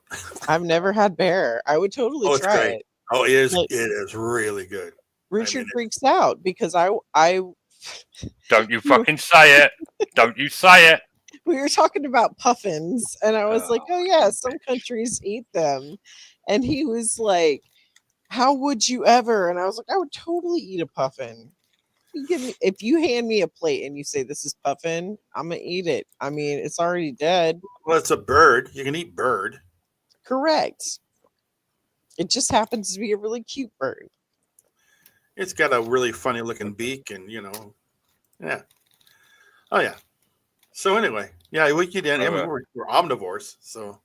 Speaker 2: I've never had bear. I would totally try it.
Speaker 3: Oh, it is. It is really good.
Speaker 2: Richard freaks out because I
Speaker 1: don't you fucking say it. Don't you say it.
Speaker 2: We were talking about puffins, and I was like, "Oh yeah, some countries eat them," and he was like, "How would you ever?" And I was like, "I would totally eat a puffin. If you hand me a plate and you say this is puffin, I'm gonna eat it. I mean, it's already dead.
Speaker 3: Well, it's a bird. You can eat bird.
Speaker 2: Correct. It just happens to be a really cute bird.
Speaker 3: It's got a really funny looking beak, and yeah. Oh yeah. So anyway, yeah, we could. I mean, we're omnivores, so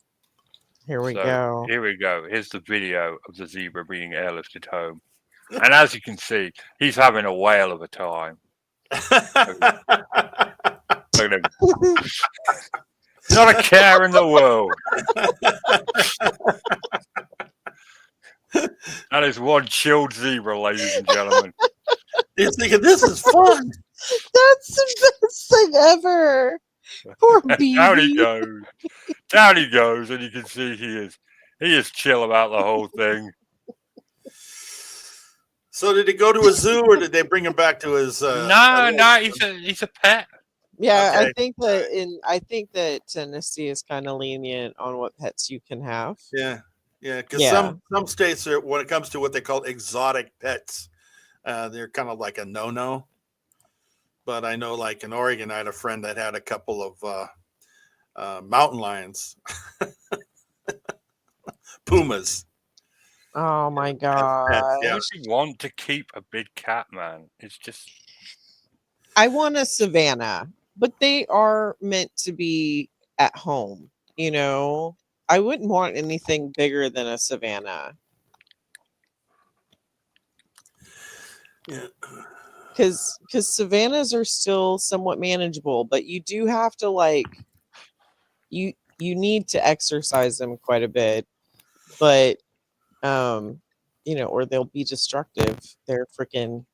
Speaker 2: here we go.
Speaker 1: Here we go. Here's the video of the zebra being airlifted home, and as you can see, he's having a whale of a time. Look at him. Not a care in the world. That is one chilled zebra, ladies and gentlemen.
Speaker 3: He's thinking, this is fun.
Speaker 2: That's the best thing ever. Poor BB.
Speaker 1: Down he goes. Down he goes, and you can see he is chill about the whole thing.
Speaker 3: So did he go to a zoo, or did they bring him back to his?
Speaker 1: No, he's a pet.
Speaker 2: Yeah, okay. I think that Tennessee is kind of lenient on what pets you can have.
Speaker 3: Yeah, because some states are, when it comes to what they call exotic pets, they're kind of like a no-no. But I know, like in Oregon, I had a friend that had a couple of mountain lions, pumas.
Speaker 2: Oh my god!
Speaker 1: Yeah. You want to keep a big cat, man? It's just.
Speaker 2: I want a Savannah, but they are meant to be at home. I wouldn't want anything bigger than a Savannah.
Speaker 3: Yeah.
Speaker 2: Because Savannahs are still somewhat manageable, but you do have to you need to exercise them quite a bit, but or they'll be destructive. They're freaking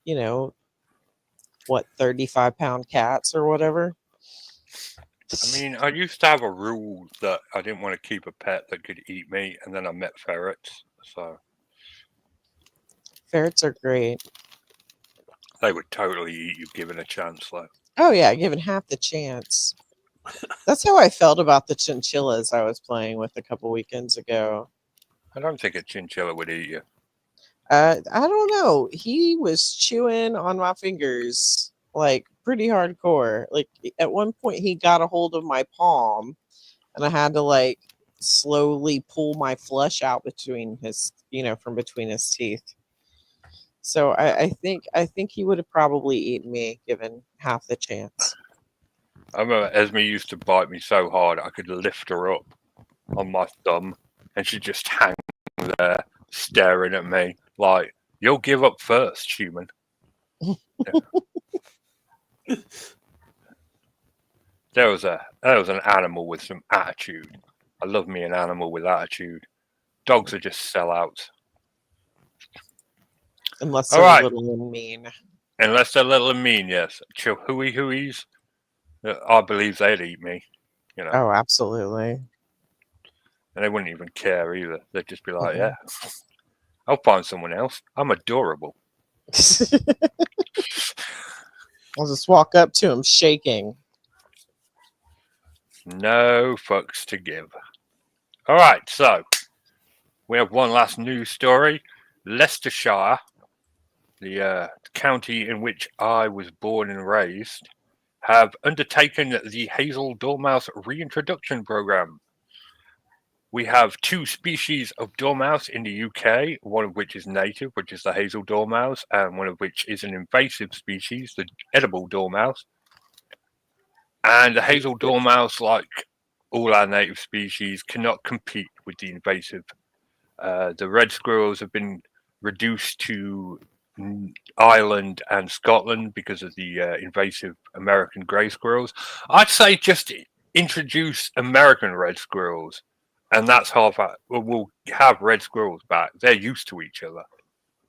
Speaker 2: 35-pound cats or whatever.
Speaker 1: I mean, I used to have a rule that I didn't want to keep a pet that could eat me, and then I met ferrets. So
Speaker 2: ferrets are great.
Speaker 1: They would totally eat you given a chance, though.
Speaker 2: Oh yeah, given half the chance. That's how I felt about the chinchillas I was playing with a couple weekends ago.
Speaker 1: I don't think a chinchilla would eat you.
Speaker 2: I don't know. He was chewing on my fingers like pretty hardcore. Like at one point he got a hold of my palm and I had to slowly pull my flesh out between his, from between his teeth. So I think he would have probably eaten me given half the chance.
Speaker 1: I remember Esme used to bite me so hard I could lift her up on my thumb and she'd just hang there staring at me like, you'll give up first, human. Yeah. There was an animal with some attitude. I love me an animal with attitude. Dogs are just sellouts.
Speaker 2: Unless they're little and mean.
Speaker 1: Unless they're little and mean, yes. Chihuahuas, I believe they'd eat me.
Speaker 2: Oh, absolutely.
Speaker 1: And they wouldn't even care either. They'd just be like, yeah, I'll find someone else. I'm adorable.
Speaker 2: I'll just walk up to him shaking.
Speaker 1: No fucks to give. All right, so we have one last news story. Leicestershire, the county in which I was born and raised, have undertaken the hazel dormouse reintroduction program. We have 2 species of dormouse in the UK, one of which is native, which is the hazel dormouse, and one of which is an invasive species, the edible dormouse. And the hazel dormouse, like all our native species, cannot compete with the invasive. The red squirrels have been reduced to Ireland and Scotland because of the invasive American grey squirrels. I'd say just introduce American red squirrels, and that's half. We'll have red squirrels back. They're used to each other,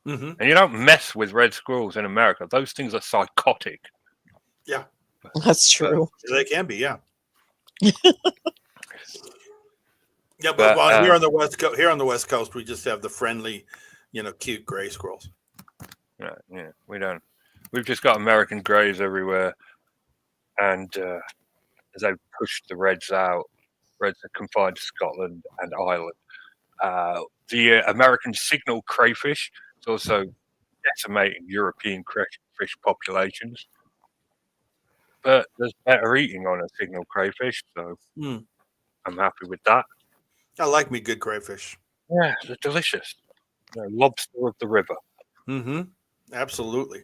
Speaker 1: and you don't mess with red squirrels in America. Those things are psychotic.
Speaker 3: Yeah,
Speaker 2: that's true.
Speaker 3: They can be, yeah. Yeah, but here on the West Coast, we just have the friendly, cute gray squirrels.
Speaker 1: Yeah, we don't. We've just got American greys everywhere, and as they pushed the reds out, reds are confined to Scotland and Ireland. The American signal crayfish is also decimating European crayfish populations. But there's better eating on a signal crayfish, so I'm happy with that.
Speaker 3: I like me good crayfish.
Speaker 1: Yeah, they're delicious. Lobster of the river.
Speaker 3: Mm-hmm. Absolutely.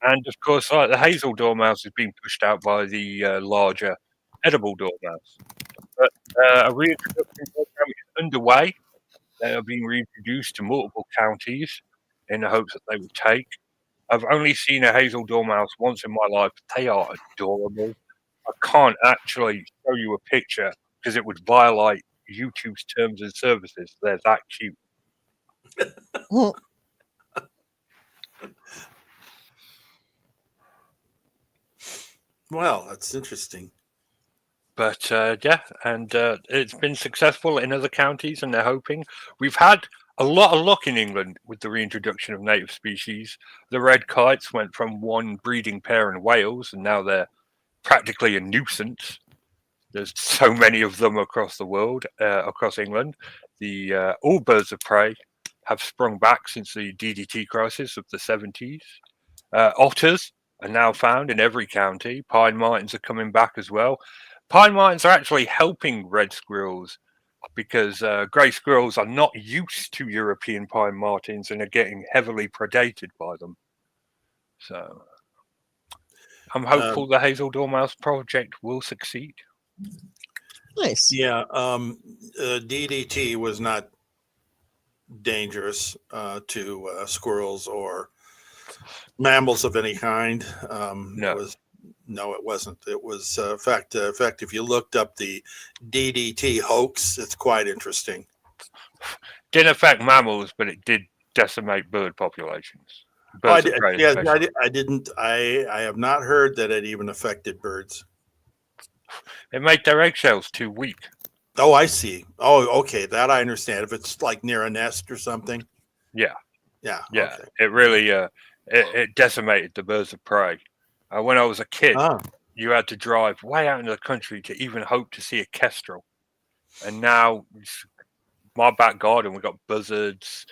Speaker 1: And of course, like the hazel dormouse is being pushed out by the larger edible dormouse. But a reintroduction program is underway. They are being reintroduced to multiple counties in the hopes that they will take. I've only seen a hazel dormouse once in my life. They are adorable. I can't actually show you a picture because it would violate YouTube's terms and services. They're that cute.
Speaker 3: Well, that's interesting.
Speaker 1: But yeah, and it's been successful in other counties, and they're hoping. We've had a lot of luck in England with the reintroduction of native species. The red kites went from one breeding pair in Wales, and now they're practically a nuisance. There's so many of them across the world, across England. All birds of prey have sprung back since the DDT crisis of the 70s. Otters are now found in every county. Pine martens are coming back as well. Pine martens are actually helping red squirrels because grey squirrels are not used to European pine martens and are getting heavily predated by them. So I'm hopeful the Hazel Dormouse project will succeed.
Speaker 2: Nice.
Speaker 3: Yeah. DDT was not dangerous to squirrels or mammals of any kind. No, it wasn't. It was, in fact, if you looked up the DDT hoax, it's quite interesting.
Speaker 1: Didn't affect mammals, but it did decimate bird populations.
Speaker 3: I didn't. I have not heard that it even affected birds.
Speaker 1: It made their eggshells too weak.
Speaker 3: Oh, I see. Oh, okay. That I understand. If it's like near a nest or something.
Speaker 1: Yeah.
Speaker 3: Okay.
Speaker 1: It really it decimated the birds of prey. When I was a kid, you had to drive way out into the country to even hope to see a kestrel. And now, my back garden, we've got buzzards,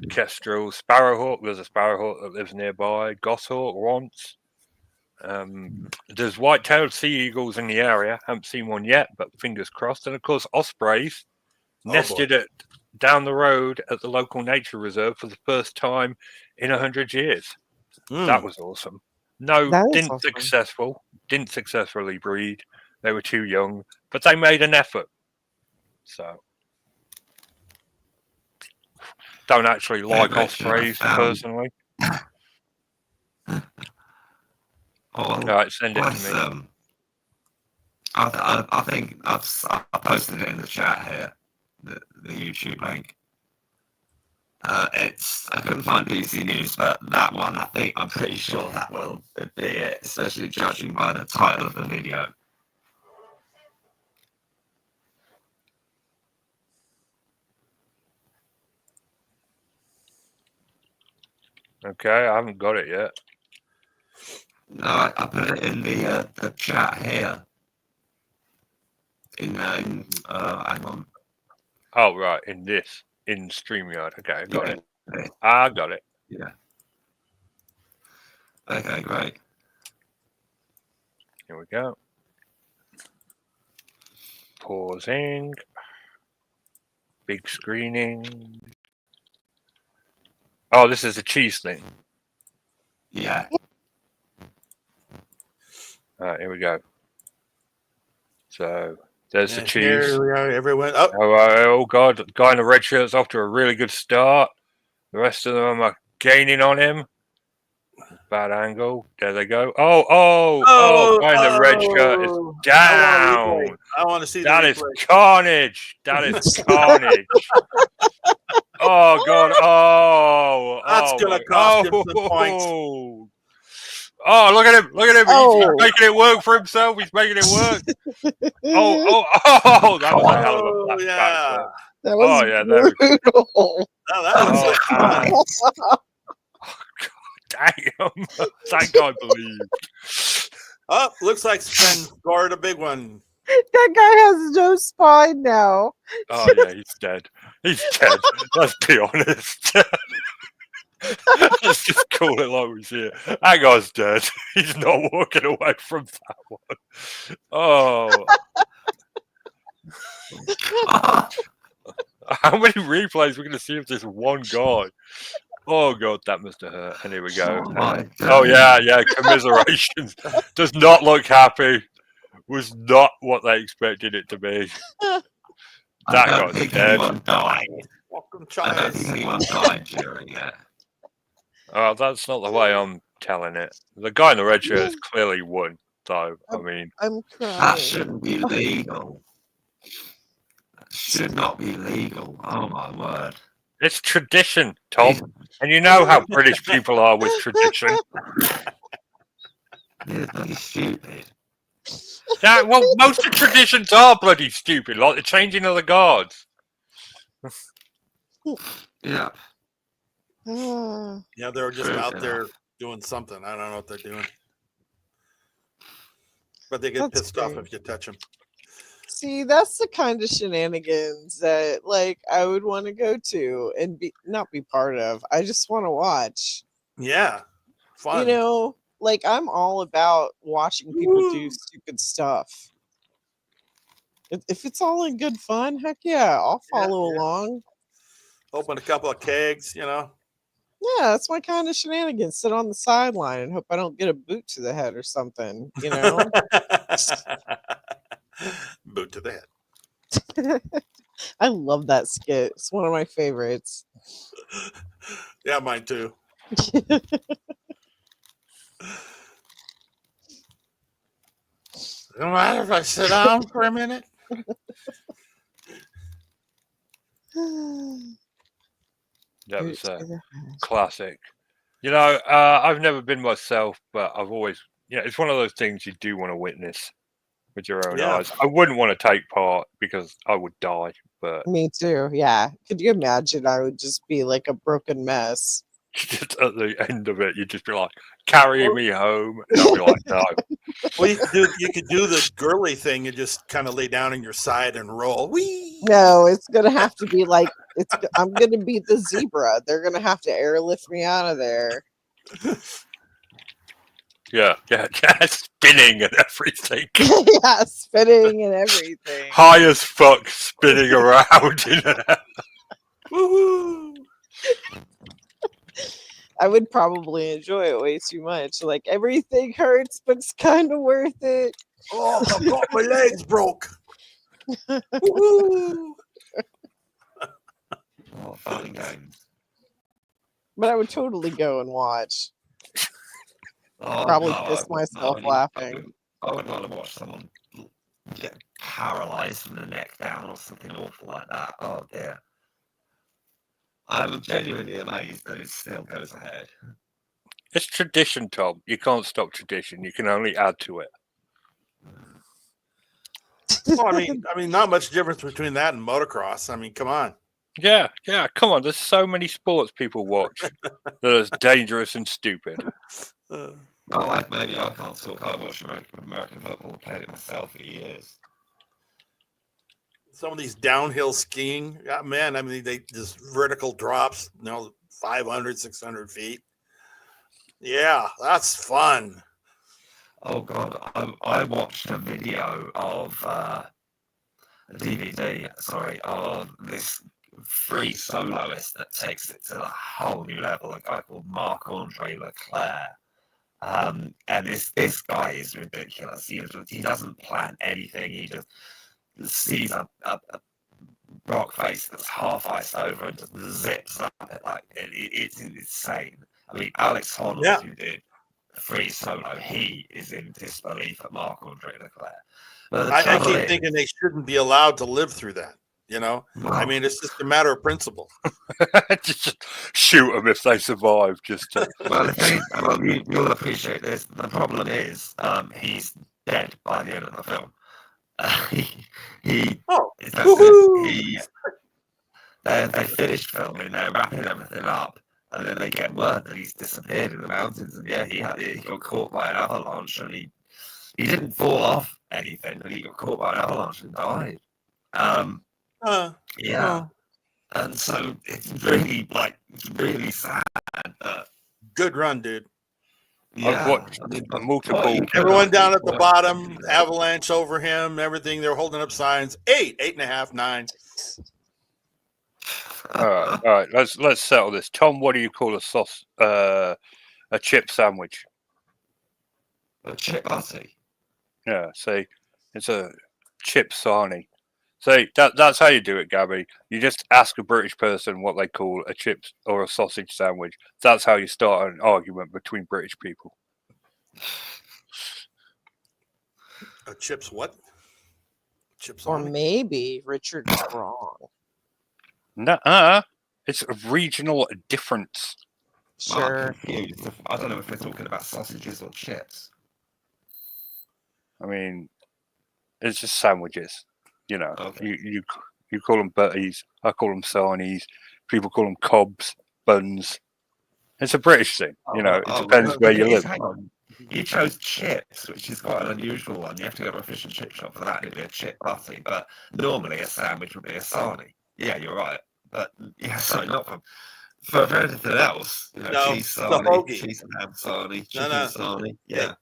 Speaker 1: kestrels, sparrowhawk. There's a sparrowhawk that lives nearby. Goshawk, once. There's white-tailed sea eagles in the area. Haven't seen one yet, but fingers crossed. And of course, ospreys nested down the road at the local nature reserve for the first time in 100 years. That was awesome. No, didn't successfully breed. They were too young, but they made an effort. So, don't actually like ospreys personally. All right, send it to me.
Speaker 4: I think I posted it in the chat here, the YouTube link. I couldn't find PC News, but that one, I'm pretty sure that will be it, especially judging by the title of the video.
Speaker 1: Okay, I haven't got it yet.
Speaker 4: No, I put it in the chat here. Hang on.
Speaker 1: Oh, right, in StreamYard. Okay, I got it.
Speaker 4: Yeah. Okay, great.
Speaker 1: Here we go. Pausing. Big screening. Oh, this is a cheese thing.
Speaker 4: Yeah.
Speaker 1: All right, here we go. So, There's the Chiefs.
Speaker 3: Here we are, everyone.
Speaker 1: Oh God! The guy in the red shirt's off to a really good start. The rest of them are gaining on him. Bad angle. There they go. Guy in the red shirt is down.
Speaker 3: I want to see
Speaker 1: that. Is carnage. That is carnage. Oh God!
Speaker 3: That's gonna cost him some points.
Speaker 1: Oh, look at him! Look at him! He's making it work for himself. He's making it work. That was a hell of a flat back.
Speaker 2: That was brutal.
Speaker 3: That was
Speaker 1: damn! That guy believed.
Speaker 3: Oh, looks like Sven scored a big one.
Speaker 2: That guy has no spine now.
Speaker 1: Oh yeah, he's dead. He's dead. Let's be honest. Let's just call it like we see it. That guy's dead. He's not walking away from that one. Oh. How many replays are we going to see of this one guy? Oh God, that must have hurt. And here we go. Oh yeah, commiserations. Does not look happy. Was not what they expected it to be. That guy's dead.
Speaker 3: Welcome,
Speaker 4: I don't think anyone died during it.
Speaker 1: Oh, that's not the way I'm telling it. The guy in the red shirt has clearly won, though. I mean,
Speaker 2: I'm crying.
Speaker 4: That shouldn't be legal. That should not be legal. Oh my word.
Speaker 1: it's tradition, Tom. And you know how British people are with tradition.
Speaker 4: It's bloody stupid.
Speaker 1: Yeah, well, most of the traditions are bloody stupid, like the changing of the guards.
Speaker 4: Yeah.
Speaker 3: Yeah, they're just out there doing something. I don't know what they're doing. But they get pissed off if you touch them.
Speaker 2: See, that's the kind of shenanigans that, like, I would want to go to and not be part of. I just want to watch.
Speaker 3: Yeah, fun.
Speaker 2: You know, like, I'm all about watching people do stupid stuff. If it's all in good fun, heck yeah, I'll follow along.
Speaker 3: Open a couple of kegs, you know.
Speaker 2: Yeah, that's my kind of shenanigans. Sit on the sideline and hope I don't get a boot to the head or something, you know?
Speaker 3: Boot to the head.
Speaker 2: I love that skit. It's one of my favorites.
Speaker 3: Yeah, mine too. No matter if I sit down for a minute.
Speaker 1: That was classic. You know, I've never been myself, but I've always, it's one of those things you do want to witness with your own eyes. I wouldn't want to take part because I would die. But
Speaker 2: me too. Yeah. Could you imagine? I would just be like a broken mess.
Speaker 1: Just at the end of it, you'd just be like, carrying me home. And I'll be like, no.
Speaker 3: Well, you could do the girly thing and just kind of lay down on your side and roll. Whee!
Speaker 2: No, it's gonna have to be like I'm gonna be the zebra. They're gonna have to airlift me out of there.
Speaker 1: Yeah, spinning and everything.
Speaker 2: Yeah, spinning and everything.
Speaker 1: High as fuck, spinning around in an air.
Speaker 3: Woohoo!
Speaker 2: I would probably enjoy it way too much. Like, everything hurts, but it's kind of worth it.
Speaker 3: Oh, I've got my legs broke. Woohoo!
Speaker 4: Oh, fun games.
Speaker 2: But I would totally go and watch.
Speaker 4: Oh,
Speaker 2: Probably
Speaker 4: no,
Speaker 2: piss myself laughing.
Speaker 4: I would want to watch someone get paralyzed from the neck down or something awful like that. Oh dear. I'm genuinely amazed that it still goes ahead.
Speaker 1: It's tradition, Tom. You can't stop tradition. You can only add to it.
Speaker 3: Well, I mean, not much difference between that and motocross. I mean, come on.
Speaker 1: Yeah, come on. There's so many sports people watch that are dangerous and stupid.
Speaker 4: Maybe I can't talk. I watched American football, played it myself for years.
Speaker 3: Some of these downhill skiing, man, I mean, they just vertical drops, 500, 600 feet. Yeah, that's fun.
Speaker 4: Oh, God. I watched a video of of this free soloist that takes it to a whole new level, a guy called Marc-Andre Leclerc. And this guy is ridiculous. He doesn't plan anything. sees a rock face that's half iced over and just zips up it like it's insane. I mean, Alex Honnold, who did Free Solo, he is in disbelief at Marc-Andre Leclerc.
Speaker 3: I keep thinking they shouldn't be allowed to live through that. You know, I mean, it's just a matter of principle.
Speaker 1: Just shoot them if they survive.
Speaker 4: Well, you'll appreciate this. The problem is, he's dead by the end of the film. They finished filming, they're wrapping everything up, and then they get word that he's disappeared in the mountains. And he got caught by an avalanche, and he didn't fall off anything, but he got caught by an avalanche and died. And so it's really sad.
Speaker 3: Good run, dude.
Speaker 1: I've watched multiple.
Speaker 3: Everyone down at the bottom, avalanche over him, everything. They're holding up signs. 8.5, 9.
Speaker 1: All right. Let's settle this. Tom, what do you call a chip sandwich?
Speaker 4: A chip butty.
Speaker 1: Yeah. See, it's a chip sarnie. See, that's how you do it, Gabby. You just ask a British person what they call a chips or a sausage sandwich. That's how you start an argument between British people.
Speaker 3: A chips what? Chips
Speaker 2: or maybe Richard's wrong.
Speaker 1: Nuh-uh. It's a regional difference.
Speaker 2: Sure.
Speaker 4: I don't know if we're talking about sausages or chips.
Speaker 1: I mean, it's just sandwiches. You know,
Speaker 4: okay.
Speaker 1: you call them butties. I call them sarnies. People call them cobs, buns. It's a British thing. You know, it depends where you live.
Speaker 4: Hang on. You chose chips, which is quite an unusual one. You have to go to a fish and chip shop for that. It'd be a chip butty, but normally a sandwich would be a sarnie. Yeah, you're right. But sorry, not for anything else. You know, cheese sarnie, cheese and ham sarnie, chicken sarnie. Yeah,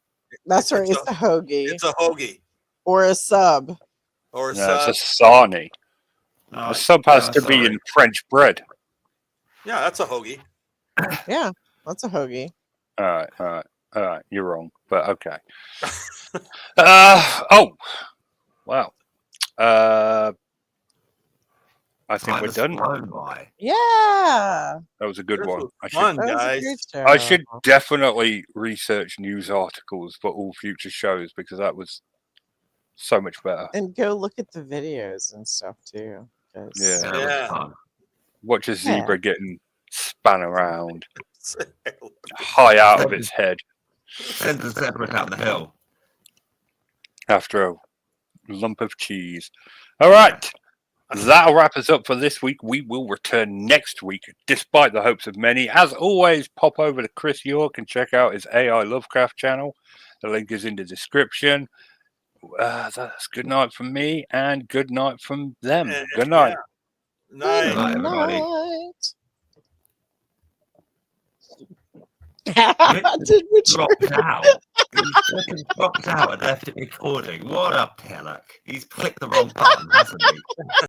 Speaker 2: that's right. It's a hoagie.
Speaker 3: It's a hoagie
Speaker 2: or a sub.
Speaker 3: Or a
Speaker 1: sub. It's a sarnie. A sub has to be in French bread.
Speaker 3: Yeah, that's a hoagie.
Speaker 2: Yeah, that's a hoagie.
Speaker 1: All right. You're wrong, but okay. Wow. I think we're done.
Speaker 2: Yeah.
Speaker 1: That was a good one.
Speaker 3: I
Speaker 1: should definitely research news articles for all future shows because that was so much better.
Speaker 2: And go look at the videos and stuff too.
Speaker 3: Yeah.
Speaker 1: Watch a zebra getting spun around, high out of its head.
Speaker 4: Send the zebra down the hill
Speaker 1: after a lump of cheese. All right. That'll wrap us up for this week. We will return next week, despite the hopes of many. As always, pop over to Chris York and check out his AI Lovecraft channel. The link is in the description. That's good night from me and good night from them. Good night.
Speaker 3: Night,
Speaker 4: everybody. Dropped out. He's dropped out and left it recording. What a pillock. He's clicked the wrong button, hasn't he?